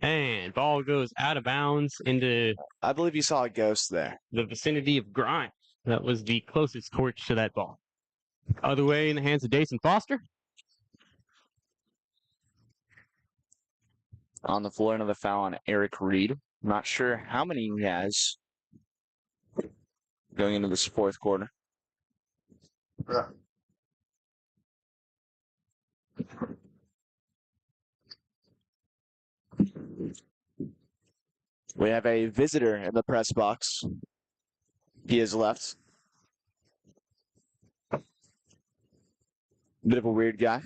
[SPEAKER 2] And ball goes out of bounds into...
[SPEAKER 1] I believe you saw a ghost there.
[SPEAKER 2] The vicinity of Grimes. That was the closest torch to that ball. Other way in the hands of Jason Foster.
[SPEAKER 1] On the floor, another foul on Eric Reed. Not sure how many he has going into this fourth quarter. We have a visitor in the press box. He has left. Bit of a weird guy.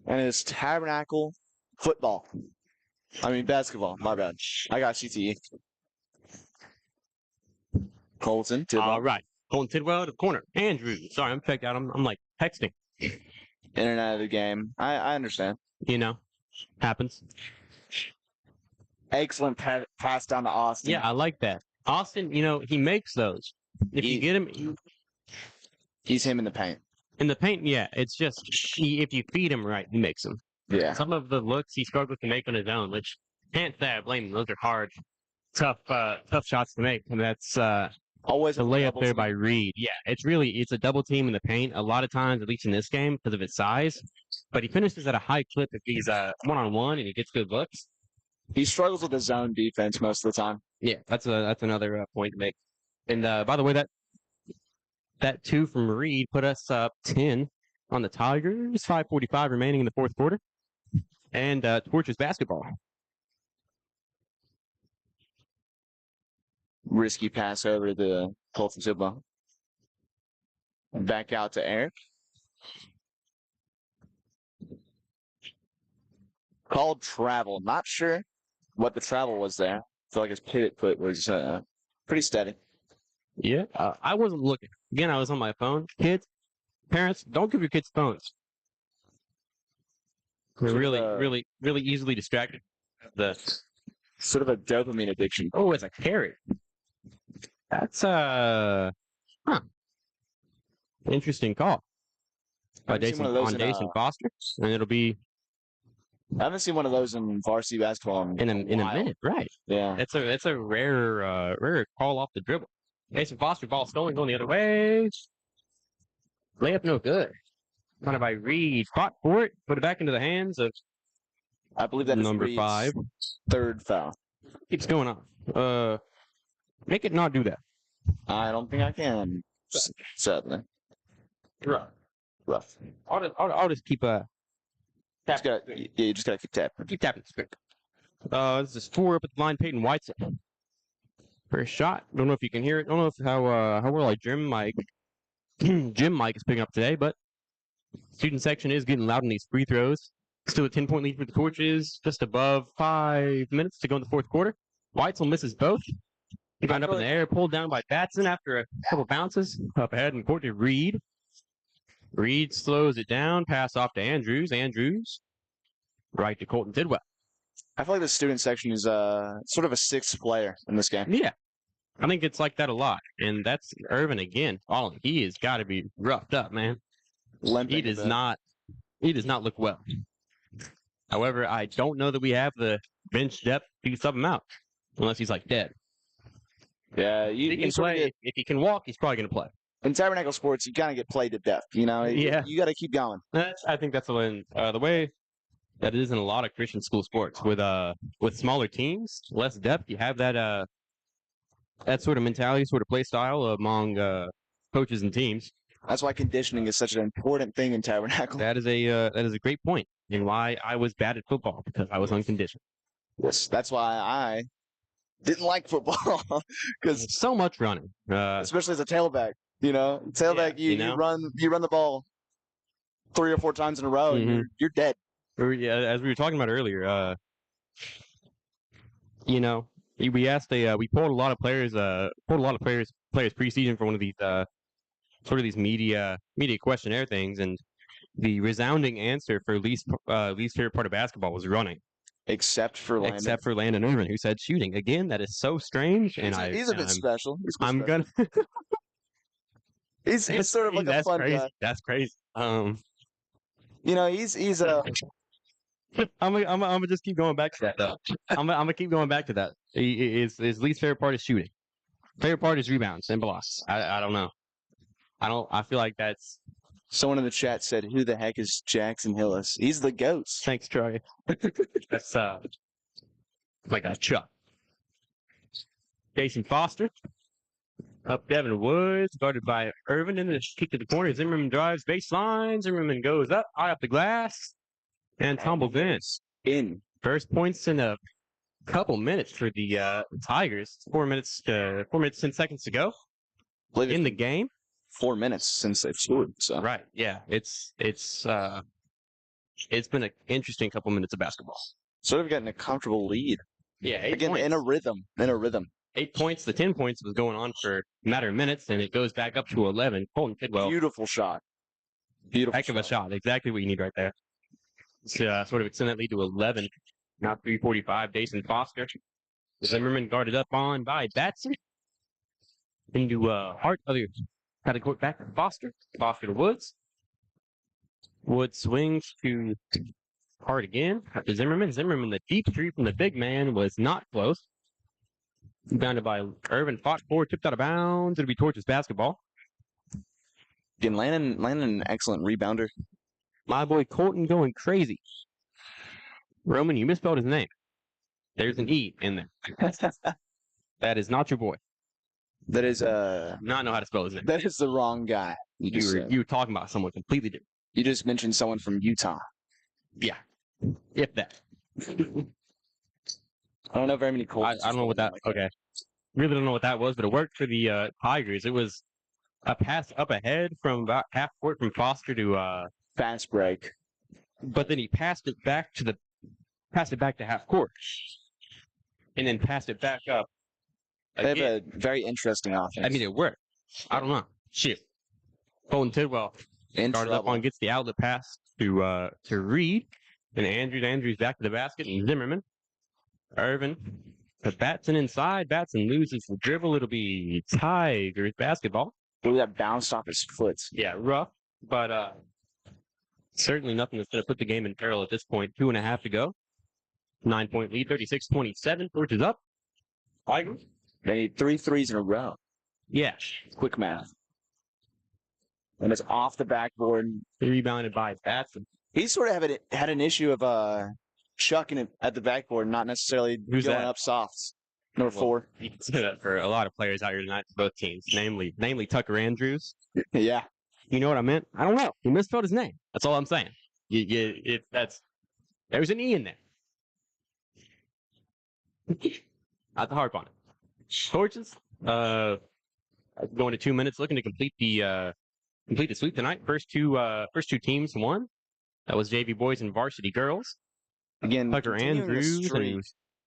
[SPEAKER 1] And it's Tabernacle football. I mean basketball. My bad. I got CTE. Colton Tidwell.
[SPEAKER 2] All right. Colton Tidwell to the corner. Andrew. Sorry, I'm checked out. I'm like texting.
[SPEAKER 1] Internet of the game. I understand.
[SPEAKER 2] You know, happens.
[SPEAKER 1] Excellent pass down to Austin.
[SPEAKER 2] Yeah, I like that. Austin, he makes those. If you get him
[SPEAKER 1] he's him in the paint.
[SPEAKER 2] In the paint, yeah. It's just if you feed him right, he makes them.
[SPEAKER 1] Yeah.
[SPEAKER 2] Some of the looks he struggles to make on his own, which can't say I blame him. Those are hard, tough shots to make, and that's
[SPEAKER 1] always
[SPEAKER 2] the layup there by Reed. Yeah, it's a double team in the paint a lot of times, at least in this game, because of its size. But he finishes at a high clip if he's one-on-one and he gets good looks.
[SPEAKER 1] He struggles with his zone defense most of the time.
[SPEAKER 2] Yeah, that's another point to make. And by the way, that 2 from Reed put us up 10 on the Tigers. 5:45 remaining in the fourth quarter. And Torches basketball.
[SPEAKER 1] Risky pass over the Colton Tidwell. Back out to Eric. Called travel. Not sure what the travel was there. I feel like his pivot foot was pretty steady.
[SPEAKER 2] Yeah, I wasn't looking. Again, I was on my phone. Kids, parents, don't give your kids phones. They're really easily distracted.
[SPEAKER 1] Sort of a dopamine addiction.
[SPEAKER 2] Oh, it's a carry. That's interesting call by on Jason Foster, and it'll be.
[SPEAKER 1] I haven't seen one of those in varsity basketball
[SPEAKER 2] in a minute, right?
[SPEAKER 1] Yeah,
[SPEAKER 2] it's a rare call off the dribble. Jason Foster, ball stolen, going the other way. Layup no good. Kind of by Reed, fought for it, put it back into the hands of.
[SPEAKER 1] I believe that
[SPEAKER 2] number
[SPEAKER 1] is
[SPEAKER 2] 5.
[SPEAKER 1] Third foul.
[SPEAKER 2] Keeps going on. Make it not do that.
[SPEAKER 1] I don't think I can. Sadly.
[SPEAKER 2] Rough. I'll just keep
[SPEAKER 1] you just gotta keep tapping.
[SPEAKER 2] Keep tapping. This is 4 up at the line. Peyton White's first shot. Don't know if you can hear it. Don't know if how well our gym mic is picking up today, but student section is getting loud in these free throws. Still a 10-point lead for the Torches. Just above 5 minutes to go in the fourth quarter. Weitzel misses both. He got up in the air, pulled down by Batson after a couple bounces. Up ahead and court to Reed. Reed slows it down. Pass off to Andrews. Andrews right to Colton Tidwell.
[SPEAKER 1] I feel like the student section is sort of a 6th player in this game.
[SPEAKER 2] Yeah. I think it's like that a lot. And that's Irvin again falling. He has got to be roughed up, man.
[SPEAKER 1] Limping
[SPEAKER 2] he does not look well. However, I don't know that we have the bench depth to sub him out. Unless he's like dead.
[SPEAKER 1] Yeah,
[SPEAKER 2] he can play. If he can walk, he's probably going to play.
[SPEAKER 1] In Tabernacle sports, you kind of get played to death. Yeah. You got to keep going.
[SPEAKER 2] I think that's the way that it is in a lot of Christian school sports. With smaller teams, less depth, you have that sort of mentality, sort of play style among coaches and teams.
[SPEAKER 1] That's why conditioning is such an important thing in Tabernacle.
[SPEAKER 2] That is a great point, and why I was bad at football, because I was unconditioned.
[SPEAKER 1] Yes, that's why I didn't like football, because
[SPEAKER 2] so much running,
[SPEAKER 1] especially as a tailback. Tailback, you run the ball 3 or 4 times in a row, and you're dead.
[SPEAKER 2] Yeah, as we were talking about earlier, we asked we pulled a lot of players preseason for one of these sort of these media questionnaire things, and the resounding answer for least favorite part of basketball was running. Except for Landon Irvin, who said shooting. Again, that is so strange.
[SPEAKER 1] He's a bit special.
[SPEAKER 2] He's
[SPEAKER 1] sort of like a fun
[SPEAKER 2] crazy.
[SPEAKER 1] guy.
[SPEAKER 2] That's crazy.
[SPEAKER 1] He's
[SPEAKER 2] I'm gonna just keep going back to that though. I'm gonna keep going back to that. His least favorite part is shooting. Favorite part is rebounds and blocks. I don't know. I feel like that's
[SPEAKER 1] Someone in the chat said, "Who the heck is Jackson Hillis? He's the ghost."
[SPEAKER 2] thanks, Troy. That's like a Chuck. Jason Foster. Up Devin Woods, guarded by Irvin, and then kick to the corner. Zimmerman drives baseline. Zimmerman goes up, high up the glass, and tumbles in. First points in a couple minutes for the Tigers. 4 minutes, 10 seconds to go in the game.
[SPEAKER 1] 4 minutes since they've scored. So
[SPEAKER 2] Right, yeah, it's been an interesting couple minutes of basketball.
[SPEAKER 1] sort of getting a comfortable lead.
[SPEAKER 2] Yeah,
[SPEAKER 1] Again,
[SPEAKER 2] points.
[SPEAKER 1] in a rhythm.
[SPEAKER 2] 8 points. The 10 points was going on for a matter of minutes, and it goes back up to 11. Colton Tidwell.
[SPEAKER 1] Beautiful shot. Beautiful.
[SPEAKER 2] Heck of a shot. Exactly what you need right there. To sort of extend that lead to 11. Now 3:45. Jason Foster. Zimmerman guarded up on by Batson. Into Hart. Other had to court back to Foster. Foster to Woods. Woods swings to Hart again. After Zimmerman. Zimmerman, the deep three from the big man was not close. Bounded by Irvin, fought forward, tipped out of bounds. It'll be Torches basketball.
[SPEAKER 1] Again, Landon, an excellent rebounder.
[SPEAKER 2] My boy Colton going crazy. Roman, you misspelled his name. There's an E in there. That is not your boy.
[SPEAKER 1] That is
[SPEAKER 2] Not know how to spell his name.
[SPEAKER 1] that is the wrong guy.
[SPEAKER 2] You were talking about someone completely different.
[SPEAKER 1] You just mentioned someone from Utah.
[SPEAKER 2] Yeah, if that.
[SPEAKER 1] I don't know very many Colts.
[SPEAKER 2] I don't know what that. Okay, really don't know what that was, but it worked for the Tigers. It was a pass up ahead from about half court from Foster to
[SPEAKER 1] Fast break.
[SPEAKER 2] but then he passed it back to half court, and then passed it back up.
[SPEAKER 1] They have
[SPEAKER 2] again.
[SPEAKER 1] a very interesting offense.
[SPEAKER 2] I mean, it worked. I don't know. Shit. Colton Tidwell started up on, gets the outlet pass to Reed, and Andrews back to the basket, and Zimmerman. Irvin. But Batson inside. Batson loses the dribble. It'll be Tigers basketball.
[SPEAKER 1] Ooh, that bounced off his foot.
[SPEAKER 2] Yeah, rough, but certainly nothing that's going to put the game in peril at this point. 2.5 to go. 9-point lead, 36-27. Torches up. Tigers.
[SPEAKER 1] They need 3 threes in a row.
[SPEAKER 2] Yeah.
[SPEAKER 1] Quick math. And it's off the backboard.
[SPEAKER 2] Rebounded by Batson.
[SPEAKER 1] He sort of had an issue of chucking it at the backboard, not necessarily
[SPEAKER 2] Who's
[SPEAKER 1] going
[SPEAKER 2] that?
[SPEAKER 1] up soft. Number 4.
[SPEAKER 2] You can say that for a lot of players out here tonight for both teams, namely Tucker Andrews.
[SPEAKER 1] Yeah.
[SPEAKER 2] You know what I meant? I don't know. He misspelled his name. That's all I'm saying. There's an E in there. Not the harp on it. Torches. Going to 2 minutes, looking to complete the sweep tonight. First two teams won. That was JV boys and varsity girls.
[SPEAKER 1] Again,
[SPEAKER 2] Tucker Andrews and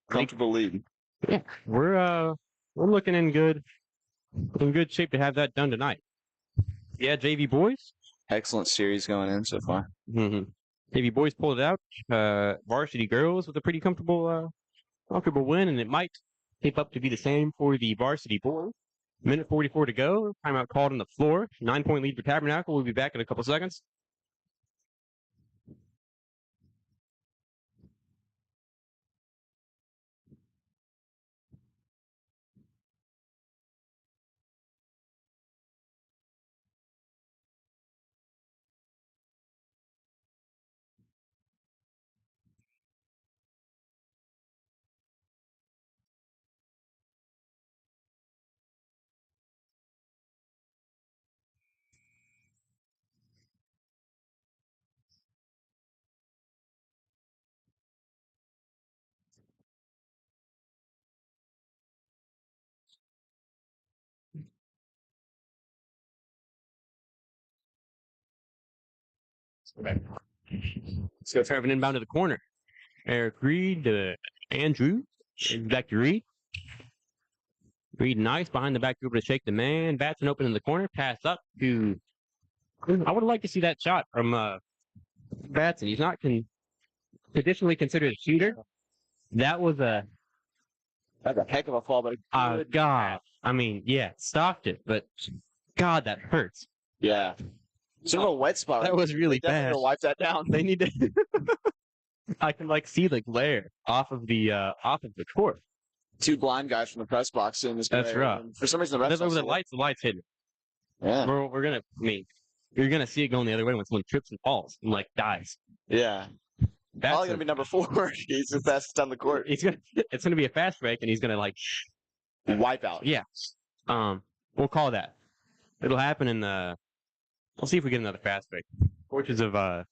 [SPEAKER 1] comfortable lead.
[SPEAKER 2] Yeah, we're looking in good shape to have that done tonight. Yeah, JV boys.
[SPEAKER 1] Excellent series going in so far.
[SPEAKER 2] Mm-hmm. JV boys pulled it out. Varsity girls with a pretty comfortable win, and it might tape up to be the same for the varsity boys. Minute 44 to go. Timeout called on the floor. 9-point lead for Tabernacle. We'll be back in a couple seconds. Let's go Trevor inbound to the corner. Eric Reed to Andrew. Back to Reed. Reed nice behind the back able to shake the man. Batson open in the corner. Pass up to. I would like to see that shot from Batson. He's not traditionally considered a shooter. That's a
[SPEAKER 1] heck of a fall, but
[SPEAKER 2] God. I mean, yeah, stopped it, but God, that hurts.
[SPEAKER 1] Yeah. Sort of a wet spot.
[SPEAKER 2] That was really bad.
[SPEAKER 1] Wipe that down.
[SPEAKER 2] They need to I can like see the glare off of the court.
[SPEAKER 1] Two blind guys from the press box doing this.
[SPEAKER 2] That's right.
[SPEAKER 1] And for some reason, the refs
[SPEAKER 2] Over
[SPEAKER 1] don't
[SPEAKER 2] the
[SPEAKER 1] see it.
[SPEAKER 2] lights hitting.
[SPEAKER 1] Yeah.
[SPEAKER 2] You're gonna see it going the other way when someone trips and falls and like dies.
[SPEAKER 1] Yeah.
[SPEAKER 2] That's
[SPEAKER 1] Probably gonna be number 4. He's the fastest down the court.
[SPEAKER 2] It's gonna be a fast break, and he's gonna like
[SPEAKER 1] wipe out.
[SPEAKER 2] Yeah. We'll call that. It'll happen in the. We'll see if we get another fast break. Coaches have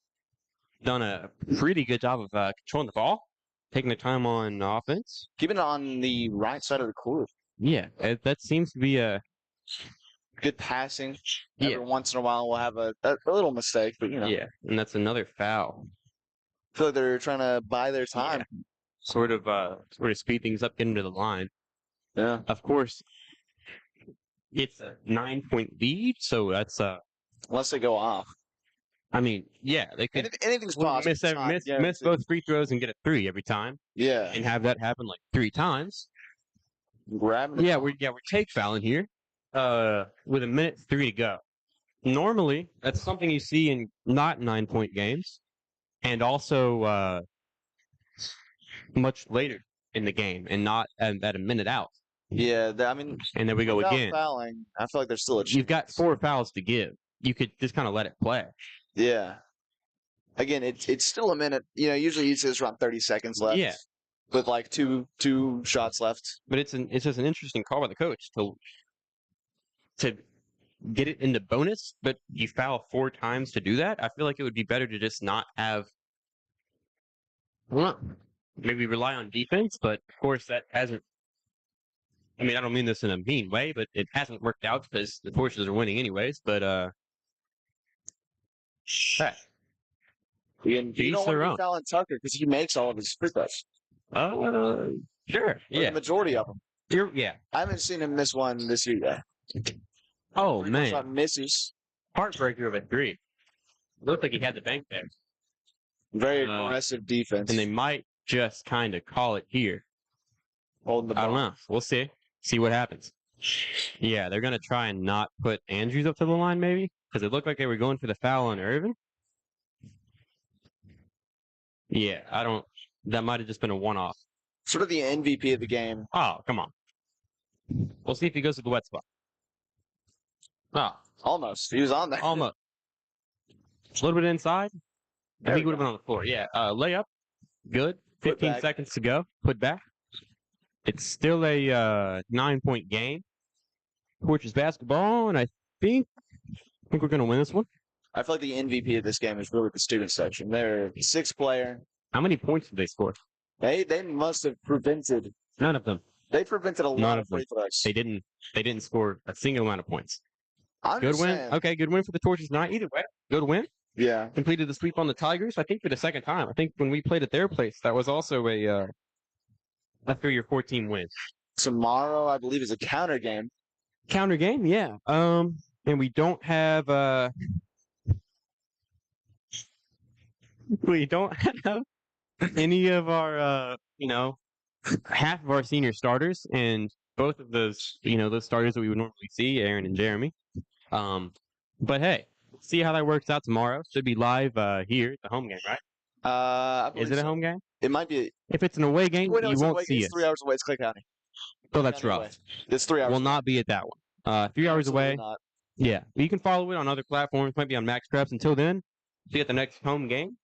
[SPEAKER 2] done a pretty good job of controlling the ball, taking their time on offense,
[SPEAKER 1] keeping it on the right side of the court.
[SPEAKER 2] Yeah, that seems to be a
[SPEAKER 1] good passing. Every once in a while, we'll have a little mistake, but
[SPEAKER 2] Yeah, and that's another foul.
[SPEAKER 1] I feel like they're trying to buy their time.
[SPEAKER 2] Yeah. Sort of speed things up, get into the line.
[SPEAKER 1] Yeah.
[SPEAKER 2] Of course, it's a 9-point lead, so that's
[SPEAKER 1] unless they go off.
[SPEAKER 2] I mean, yeah, they could
[SPEAKER 1] anything's possible.
[SPEAKER 2] Miss both free throws and get a 3 every time.
[SPEAKER 1] Yeah.
[SPEAKER 2] And have that happen like 3 times.
[SPEAKER 1] We're
[SPEAKER 2] take fouling here. With 1:03 to go. Normally, that's something you see in not 9-point games, and also much later in the game, and not at a minute out.
[SPEAKER 1] Yeah, I mean,
[SPEAKER 2] and there we go again.
[SPEAKER 1] Fouling, I feel like there's still a chance.
[SPEAKER 2] You've got 4 fouls to give. You could just kind of let it play.
[SPEAKER 1] Yeah. Again, it's still a minute. Usually you see this around 30 seconds left.
[SPEAKER 2] Yeah.
[SPEAKER 1] With like two shots left.
[SPEAKER 2] But it's just an interesting call by the coach to get it into bonus, but you foul 4 times to do that. I feel like it would be better to just not have. Well, maybe rely on defense, but of course that hasn't. I mean, I don't mean this in a mean way, but it hasn't worked out because the Torches are winning anyways. But hey,
[SPEAKER 1] you don't want to be fouling Tucker because he makes all of his free throws.
[SPEAKER 2] Sure, yeah,
[SPEAKER 1] the majority of them.
[SPEAKER 2] Yeah,
[SPEAKER 1] I haven't seen him miss one this year yet.
[SPEAKER 2] Oh man,
[SPEAKER 1] shot misses.
[SPEAKER 2] Heartbreaker of a 3. Looked like he had the bank there.
[SPEAKER 1] Very aggressive defense,
[SPEAKER 2] and they might just kind of call it here.
[SPEAKER 1] Holding the ball.
[SPEAKER 2] I don't know. We'll see. See what happens. Yeah, they're gonna try and not put Andrews up to the line, maybe, because it looked like they were going for the foul on Irvin. Yeah, I don't. That might have just been a one-off.
[SPEAKER 1] Sort of the MVP of the game.
[SPEAKER 2] Oh, come on. We'll see if he goes to the wet spot. Oh,
[SPEAKER 1] almost. He was on there.
[SPEAKER 2] Almost. A little bit inside. I think he would have been on the floor. Yeah. Layup. Good. 15 seconds to go. Put back. It's still a 9-point game. Torches basketball, and I think we're going to win this one.
[SPEAKER 1] I feel like the MVP of this game is really the student section. They're 6th player.
[SPEAKER 2] How many points did they score?
[SPEAKER 1] They must have prevented.
[SPEAKER 2] None of them.
[SPEAKER 1] They prevented a lot of free throws.
[SPEAKER 2] They didn't score a single amount of points.
[SPEAKER 1] Good win.
[SPEAKER 2] Okay, good win for the Torches tonight. Either way, good win.
[SPEAKER 1] Yeah.
[SPEAKER 2] Completed the sweep on the Tigers, I think, for the second time. I think when we played at their place, that was also a 3 or 4 team win.
[SPEAKER 1] Tomorrow, I believe, is a counter game.
[SPEAKER 2] Counter game, yeah. And we don't have any of our half of our senior starters, and both of those those starters that we would normally see, Aaron and Jeremy. But hey, see how that works out tomorrow. Should be live here at the home game, right? Is it a home game?
[SPEAKER 1] It might be.
[SPEAKER 2] If it's an away game, you won't see it.
[SPEAKER 1] It's 3 hours away. It's Clay County.
[SPEAKER 2] Oh, that's rough.
[SPEAKER 1] It's 3 hours.
[SPEAKER 2] Will not be at that one. 3 hours away.
[SPEAKER 1] Not.
[SPEAKER 2] Yeah, you can follow it on other platforms. Might be on Max Preps. Until then, see you at the next home game.